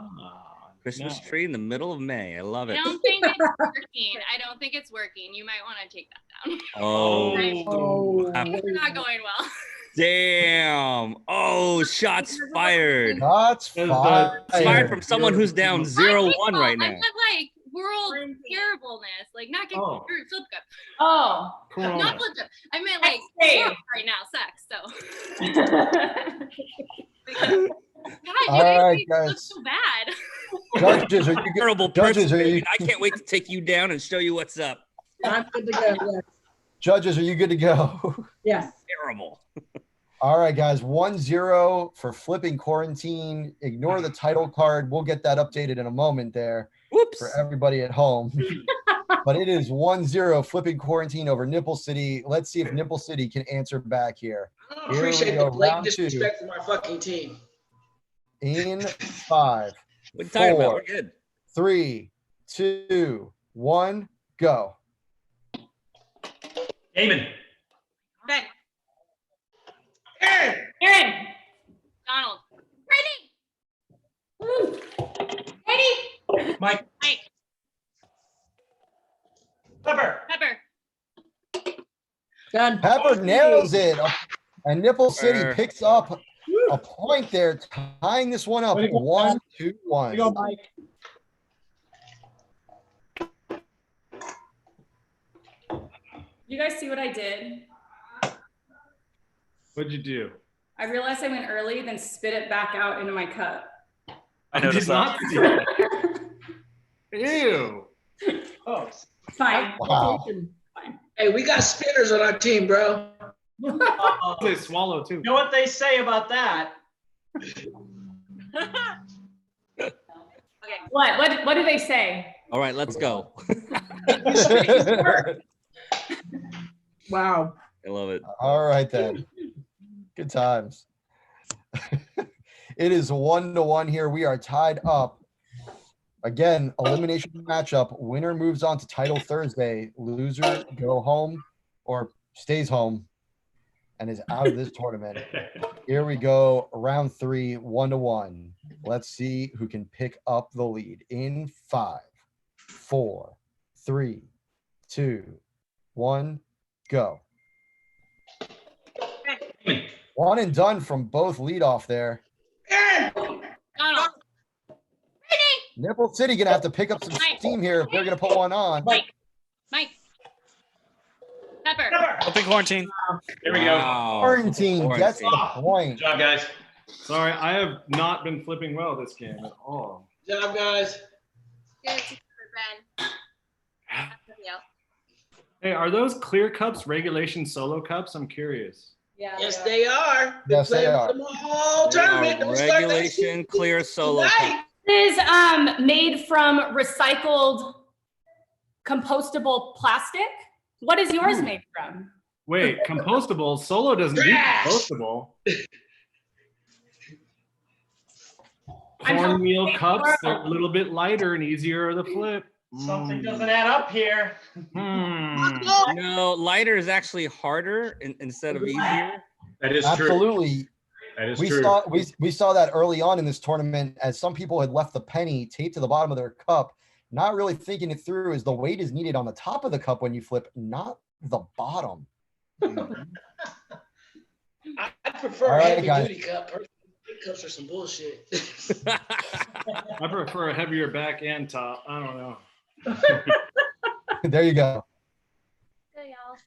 Christmas tree in the middle of May. I love it. I don't think it's working. You might want to take that down. Oh. It's not going well. Damn. Oh, shots fired. Shots fired. Fired from someone who's down 0-1 right I now. meant like world terribleness, like not getting flip cup. Oh, Not flip cup. I meant like Same. right now, sex. So. God, All right, you guys. look so bad. Judges, are you Terrible Judges, person. are you I can't wait to take you down and show you what's up. I'm good to go. Yes. Judges, are you good to go? Yes. Terrible. All right, guys. 1-0 for flipping quarantine. Ignore the title card. We'll get that updated in a moment there for everybody at home. but it is 1-0 flipping quarantine over Nipple City. Let's see if Nipple City can answer back here. I don't Here we appreciate go, the blatant round 2 disrespect for my fucking team. in 5, What are you talking about? 4, We're good. 3, 2, 1, go. Damon. Ben. Aaron. Donald. Brady. Mike. Mike. Pepper. Pepper. Done. Pepper nails it. And Nipple City Pepper. picks up a point there, tying this one up Way to go, 1-1. Here you go, Mike. You guys see what I did? What'd you do? I realized I went early, then spit it back out into my cup. I noticed did not that. see that. Ew. Oh. Fine. Wow. Hey, we got spinners on our team, bro. They swallow too. You know what they say about that? What do they say? All right, let's go. Wow. I love it. All right then. Good times. It is 1-1 here. We are tied up. Again, elimination matchup. Winner moves on to title Thursday. Loser go home or stays home and is out of this tournament. Here we go. Round 3, 1-1. Let's see who can pick up the lead in 5, 4, 3, 2, 1, go. One and done from both leadoff there. Donald. Nipple City gonna have to pick up some steam here if they're gonna put one on. Mike. Pepper. Open quarantine. Here we go. Quarantine gets the point. Good job, guys. Sorry, I have not been flipping well this game at all. Good job, guys. Good for Ben. Hey, are those clear cups regulation solo cups? I'm curious. Yeah. Yes, they are. Yes, they are. The whole tournament. Don't start that Regulation shit clear solo. tonight. This is made from recycled compostable plastic. What is yours made from? Wait, compostable? Solo doesn't do Trash. compostable. I'm Cornmeal helping cups, the they're world. a little bit lighter and easier to flip. Something doesn't add up here. No, lighter is actually harder instead of easier. That is true. Absolutely. That is We true. saw we saw that early on in this tournament as some people had left the penny taped to the bottom of their cup, not really thinking it through as the weight is needed on the top of the cup when you flip, not the bottom. I prefer All a right, heavy guys. duty cup. Big cups are some bullshit. I prefer a heavier back and top. I don't know. There you go. Go, y'all.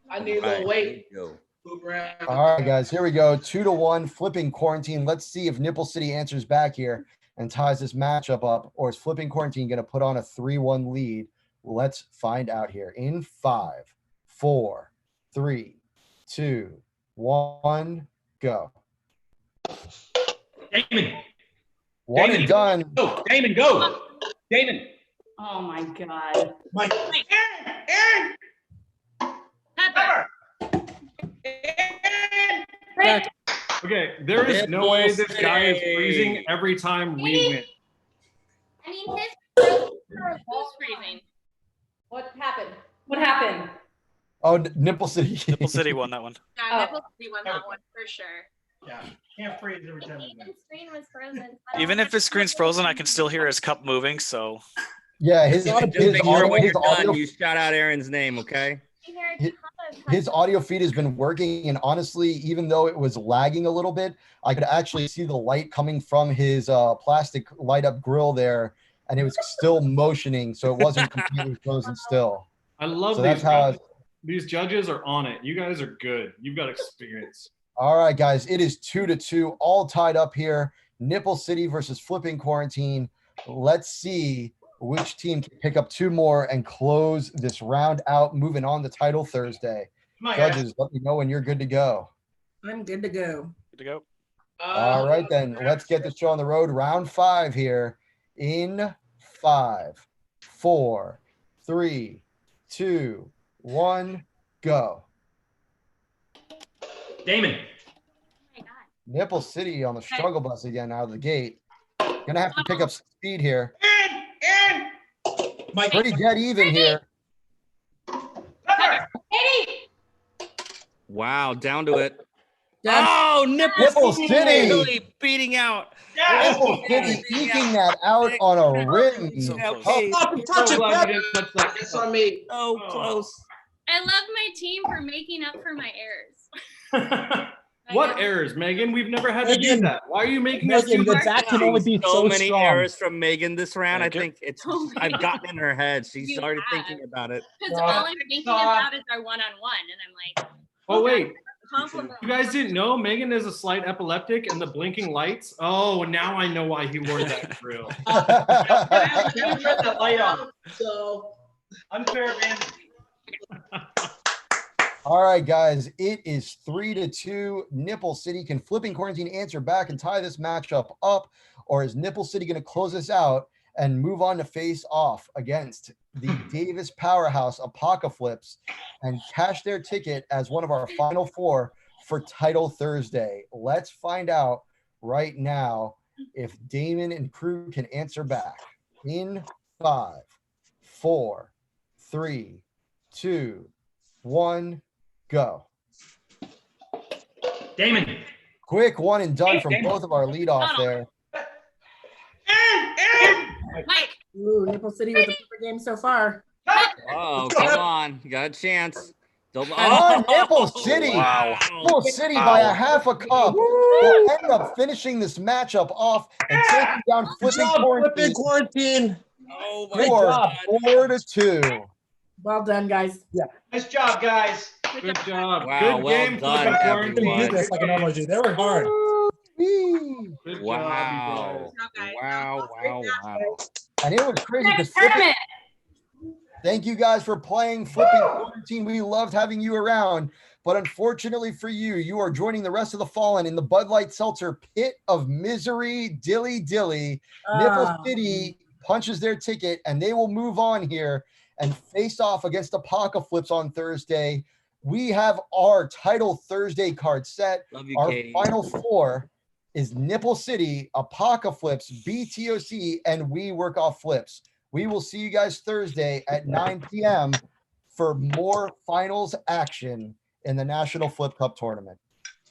I need a Right, little weight. there you go. Move around. All right, guys, here we go. 2-1 flipping quarantine. Let's see if Nipple City answers back here and ties this matchup up, or is flipping quarantine going to put on a 3-1 lead? Let's find out here in 5, 4, 3, 2, 1, go. Damon. One Damon. and done. Go. Damon, go. Damon. Oh my God. Mike. Aaron. Pepper. Rick. Okay, there is no way this guy is freezing every time we win. I mean, who's freezing? What happened? What happened? Oh, Nipple City. Nipple City won that one. Yeah, Nipple City won that one for sure. Yeah. Can't freeze every time. Ethan's screen was frozen. Even if his screen's frozen, I can still hear his cup moving. So Yeah, his Just make sure when you're audio, done, you shout out Aaron's name, okay? his audio feed has been working, and honestly, even though it was lagging a little bit, I could actually see the light coming from his plastic light up grill there, and it was still motioning, so it wasn't completely frozen still. I love So these that's how guys. These judges are on it. You guys are good. You've got experience. All right, guys, it is 2-2, all tied up here. Nipple City versus Flipping Quarantine. Let's see which team can pick up 2 more and close this round out, moving on to Title Thursday. Come on, guys. Judges, let me know when you're good to go. I'm good to go. good to go. All right, then, let's get this show on the road. Round 5 here in 5, 4, 3, 2, 1, go. Damon. Nipple City on the struggle bus again out of the gate. Gonna have to pick up some speed here. Pretty dead even here. Wow, down to it. Yes. Oh, Nipple City. really beating out. Nipple City eking that out on a ring. Okay. So glad you didn't touch that. It's on me. So close. I love my team for making up for my errors. What errors, Megan? We've never had to do Megan, that. Why are you making us do Megan, the that? back can only be So so many strong. errors from Megan this round. I Thank you. think it's I've gotten in her head. She's You started have. thinking about it. Because all I'm thinking about is our one-on-one, and I'm like, Oh wait, compliment. you guys didn't know Megan is a slight epileptic and the blinking lights. Oh, now I know why he wore that drill. You turn that light on. So Unfair man. All right, guys, it is 3-2. Nipple City, can Flipping Quarantine answer back and tie this matchup up, or is Nipple City going to close this out and move on to face off against the Davis powerhouse Apocalypse and cash their ticket as one of our final four for Title Thursday? Let's find out right now if Damon and crew can answer back. In 5, 4, 3, 2, 1, go. Damon. Quick one and done from both of our leadoff there. Mike. Ooh, Nipple City with a super game so far. Oh, come on. You got a chance. Don't, Oh, Nipple City. Wow. Nipple City by a half a cup will end up finishing this matchup off and taking down Flipping Quarantine. Oh, Great for job. 4-2. Well done, guys. Yeah. Nice job, guys. Good job. Wow, Good well game, done, Flipping Didn't do Quarantine. this like I normally do. They were hard. Whee! Good job, Wow. you guys. Wow, wow. And it was crazy Next because tournament. thank you guys for playing Flipping Quarantine. We loved having you around. But unfortunately for you, you are joining the rest of the Fallen in the Bud Light Seltzer pit of misery. Dilly dilly. Nipple City punches their ticket and they will move on here and face off against Apocalypse on Thursday. We have our Title Thursday card set. Love you, Our Katie. final four is Nipple City, Apocalypse, BTOC, and We Work Off Flips. We will see you guys Thursday at 9 p.m. for more finals action in the National Flip Cup tournament.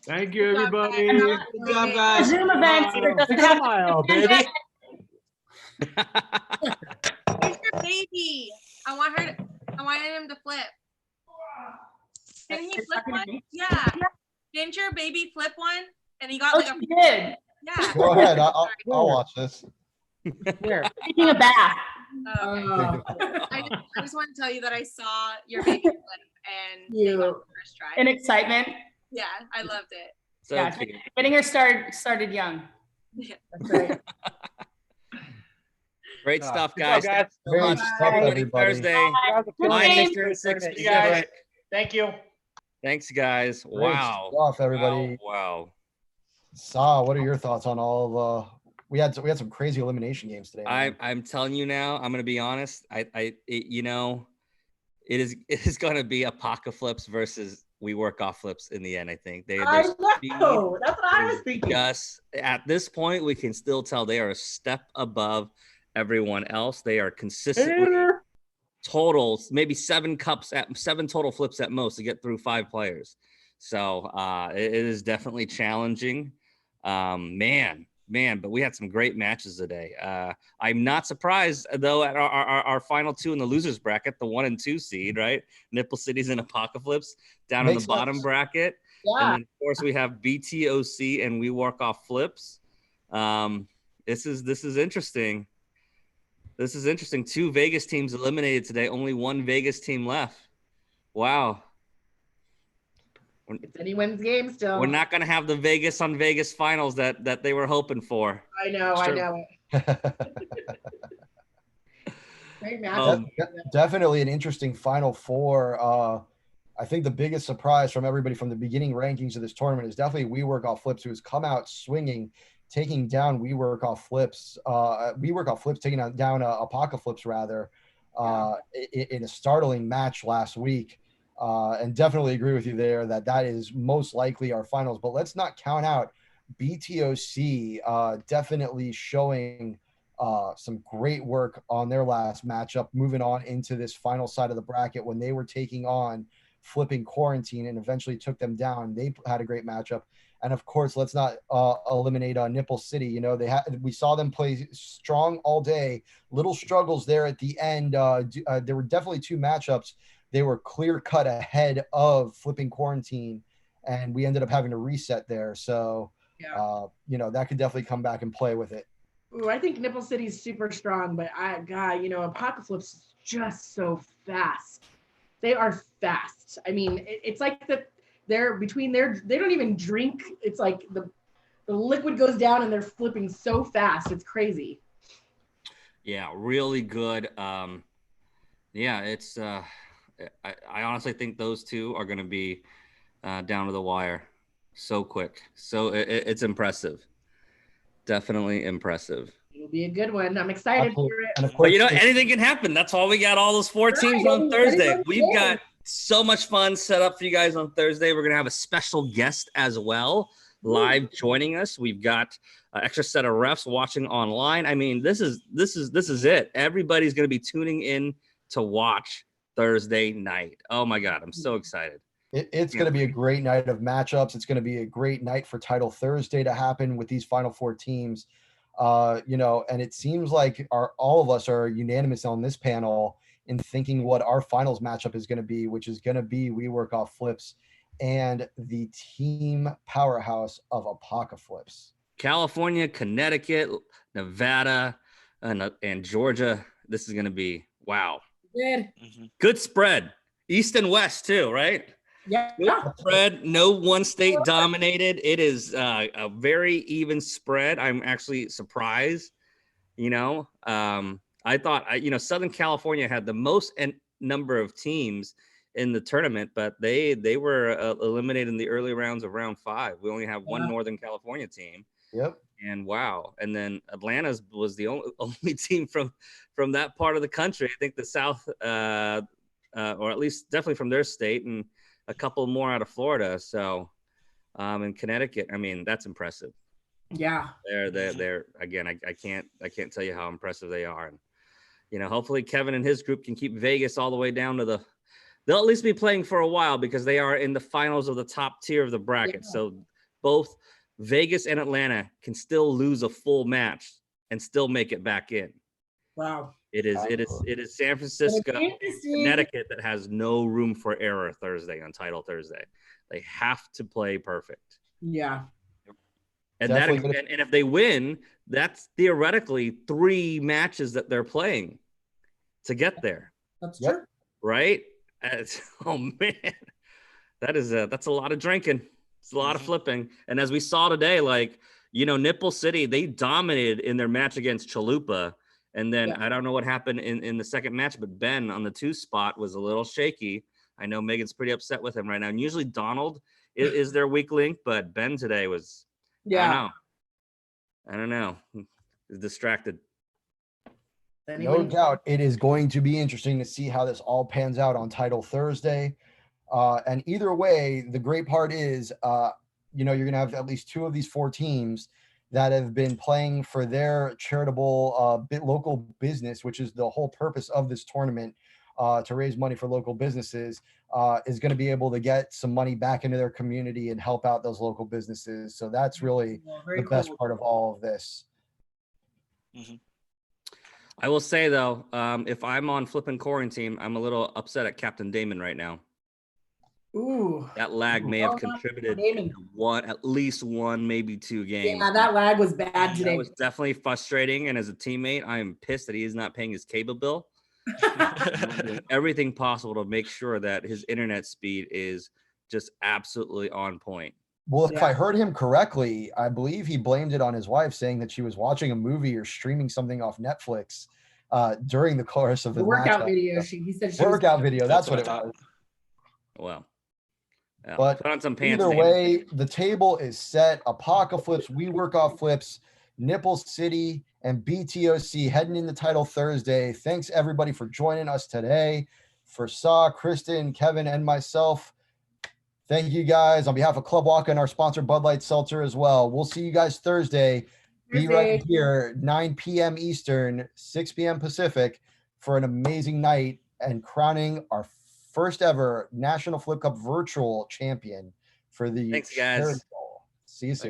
Thank you, everybody. good job, guys. Zoom events. There doesn't have to be a baby. Where's your baby? I want him to flip. Didn't he flip one? Yeah. Didn't your baby flip one? And he got Oh, like a she did. yeah. Go ahead. I'll watch this. Here, taking a bath. Oh, I just want to tell you that I saw your baby flip and You. it got the first try. In excitement. Yeah, I loved it. So Yeah, cute. getting her started young. Yeah. That's right. Great stuff, Good job, guys. guys. Great Thanks stuff, for joining everybody. Thursday. Good Bye, game. Mr. Six See you guys. Pacific. Thank you. Thanks, guys. Great Wow. stuff, everybody. Wow. Sa, what are your thoughts on all of we had some crazy elimination games today. man. I'm telling you now, I'm gonna be honest. It is gonna be Apocalypse versus We Work Off Flips in the end. I think I know. That's what I was thinking. Just at this point, we can still tell they are a step above everyone else. They are consistently totals, maybe 7 total flips at most to get through 5 players. So it is definitely challenging. Man, but we had some great matches today. I'm not surprised though at our final 2 in the losers bracket, the 1 and 2 seed, right? Nipple Cities and Apocalypse down in Makes the bottom sense. bracket. Yeah. And then of course we have BTOC and We Work Off Flips. This is interesting. This is interesting. 2 Vegas teams eliminated today. Only 1 Vegas team left. Wow. It's anyone's game still. We're not going to have the Vegas on Vegas finals that they were hoping for. I know. I know. Great match. Definitely an interesting Final Four. I think the biggest surprise from everybody from the beginning rankings of this tournament is definitely We Work Off Flips, who has come out swinging, taking down We Work Off Flips. We Work Off Flips, taking down Apocalypse rather. in a startling match last week. And definitely agree with you there that is most likely our finals. But let's not count out BTOC definitely showing some great work on their last matchup, moving on into this final side of the bracket when they were taking on Flipping Quarantine and eventually took them down. They had a great matchup. And of course, let's not eliminate Nipple City. You know, we saw them play strong all day. Little struggles there at the end. There were definitely two matchups. They were clear cut ahead of Flipping Quarantine, and we ended up having to reset there. So, you know, that could definitely come back and play with it. Ooh, I think Nipple City's super strong, but you know, Apocalypse is just so fast. They are fast. I mean, it's like they don't even drink. It's like the liquid goes down and they're flipping so fast. It's crazy. Yeah, really good. Yeah, it's I honestly think those two are going to be down to the wire so quick. So it's impressive. Definitely impressive. It'll be a good one. I'm excited for it. And of course, but you know, anything can happen. That's why we got all those four teams on Thursday. We've got so much fun set up for you guys on Thursday. We're going to have a special guest as well, live joining us. We've got an extra set of refs watching online. I mean, this is it. Everybody's going to be tuning in to watch Thursday night. Oh my God, I'm so excited. It's going to be a great night of matchups. It's going to be a great night for Title Thursday to happen with these final four teams. You know, and it seems like all of us are unanimous on this panel in thinking what our finals matchup is going to be, which is going to be We Work Off Flips and the team powerhouse of Apocalypse. California, Connecticut, Nevada, and Georgia. This is going to be wow. Good spread. East and West too, right? Yeah. Good spread. No one state dominated. It is a very even spread. I'm actually surprised. You know, I thought you know, Southern California had the most number of teams in the tournament, but they were eliminated in the early rounds of round 5. We only have one Northern California team. Yep. And wow. And then Atlanta's was the only team from that part of the country. I think the South, or at least definitely from their state, and a couple more out of Florida. So, in Connecticut, I mean, that's impressive. Yeah. They're again, I can't tell you how impressive they are. And, you know, hopefully Kevin and his group can keep Vegas all the way down to they'll at least be playing for a while because they are in the finals of the top tier of the bracket. Yeah. So both Vegas and Atlanta can still lose a full match and still make it back in. Wow. It is San Francisco, Connecticut that has no room for error Thursday on Title Thursday. They have to play perfect. Yeah. And and if they win, that's theoretically 3 matches that they're playing to get there. That's true. Right? Oh man. That's a lot of drinking. It's a lot of flipping. And as we saw today, like, you know, Nipple City, they dominated in their match against Chalupa. And then I don't know what happened in the second match, but Ben on the 2 spot was a little shaky. I know Megan's pretty upset with him right now. And usually Donald is their weak link, but Ben today was, I don't know. He's distracted. No doubt it is going to be interesting to see how this all pans out on Title Thursday. And either way, the great part is, you know, you're going to have at least 2 of these 4 teams that have been playing for their charitable local business, which is the whole purpose of this tournament, to raise money for local businesses, is going to be able to get some money back into their community and help out those local businesses. So that's really the best part of all of this. Mm-hmm. I will say though, if I'm on Flipping Quarantine, I'm a little upset at Captain Damon right now. Ooh. That lag may have contributed to at least 1, maybe 2 games. Yeah, that lag was bad today. That was definitely frustrating. And as a teammate, I am pissed that he is not paying his cable bill. Doing everything possible to make sure that his internet speed is just absolutely on point. Well, if I heard him correctly, I believe he blamed it on his wife, saying that she was watching a movie or streaming something off Netflix during the course of the workout video. He said she workout video. That's what it was. Well, but put on some pants, either way, the table is set. Apocalypse, We Work Off Flips Nipple City, and BTOC heading in the title Thursday. Thanks everybody for joining us today. For Saw, Kristen, Kevin, and myself, thank you guys on behalf of Club Walk and our sponsor Bud Light Seltzer as well. We'll see you guys Thursday. Be right here, 9 p.m. Eastern, 6 p.m. Pacific, for an amazing night and crowning our first ever National Flip Cup virtual champion for the Thanks, guys. Cherry Bowl. See you soon.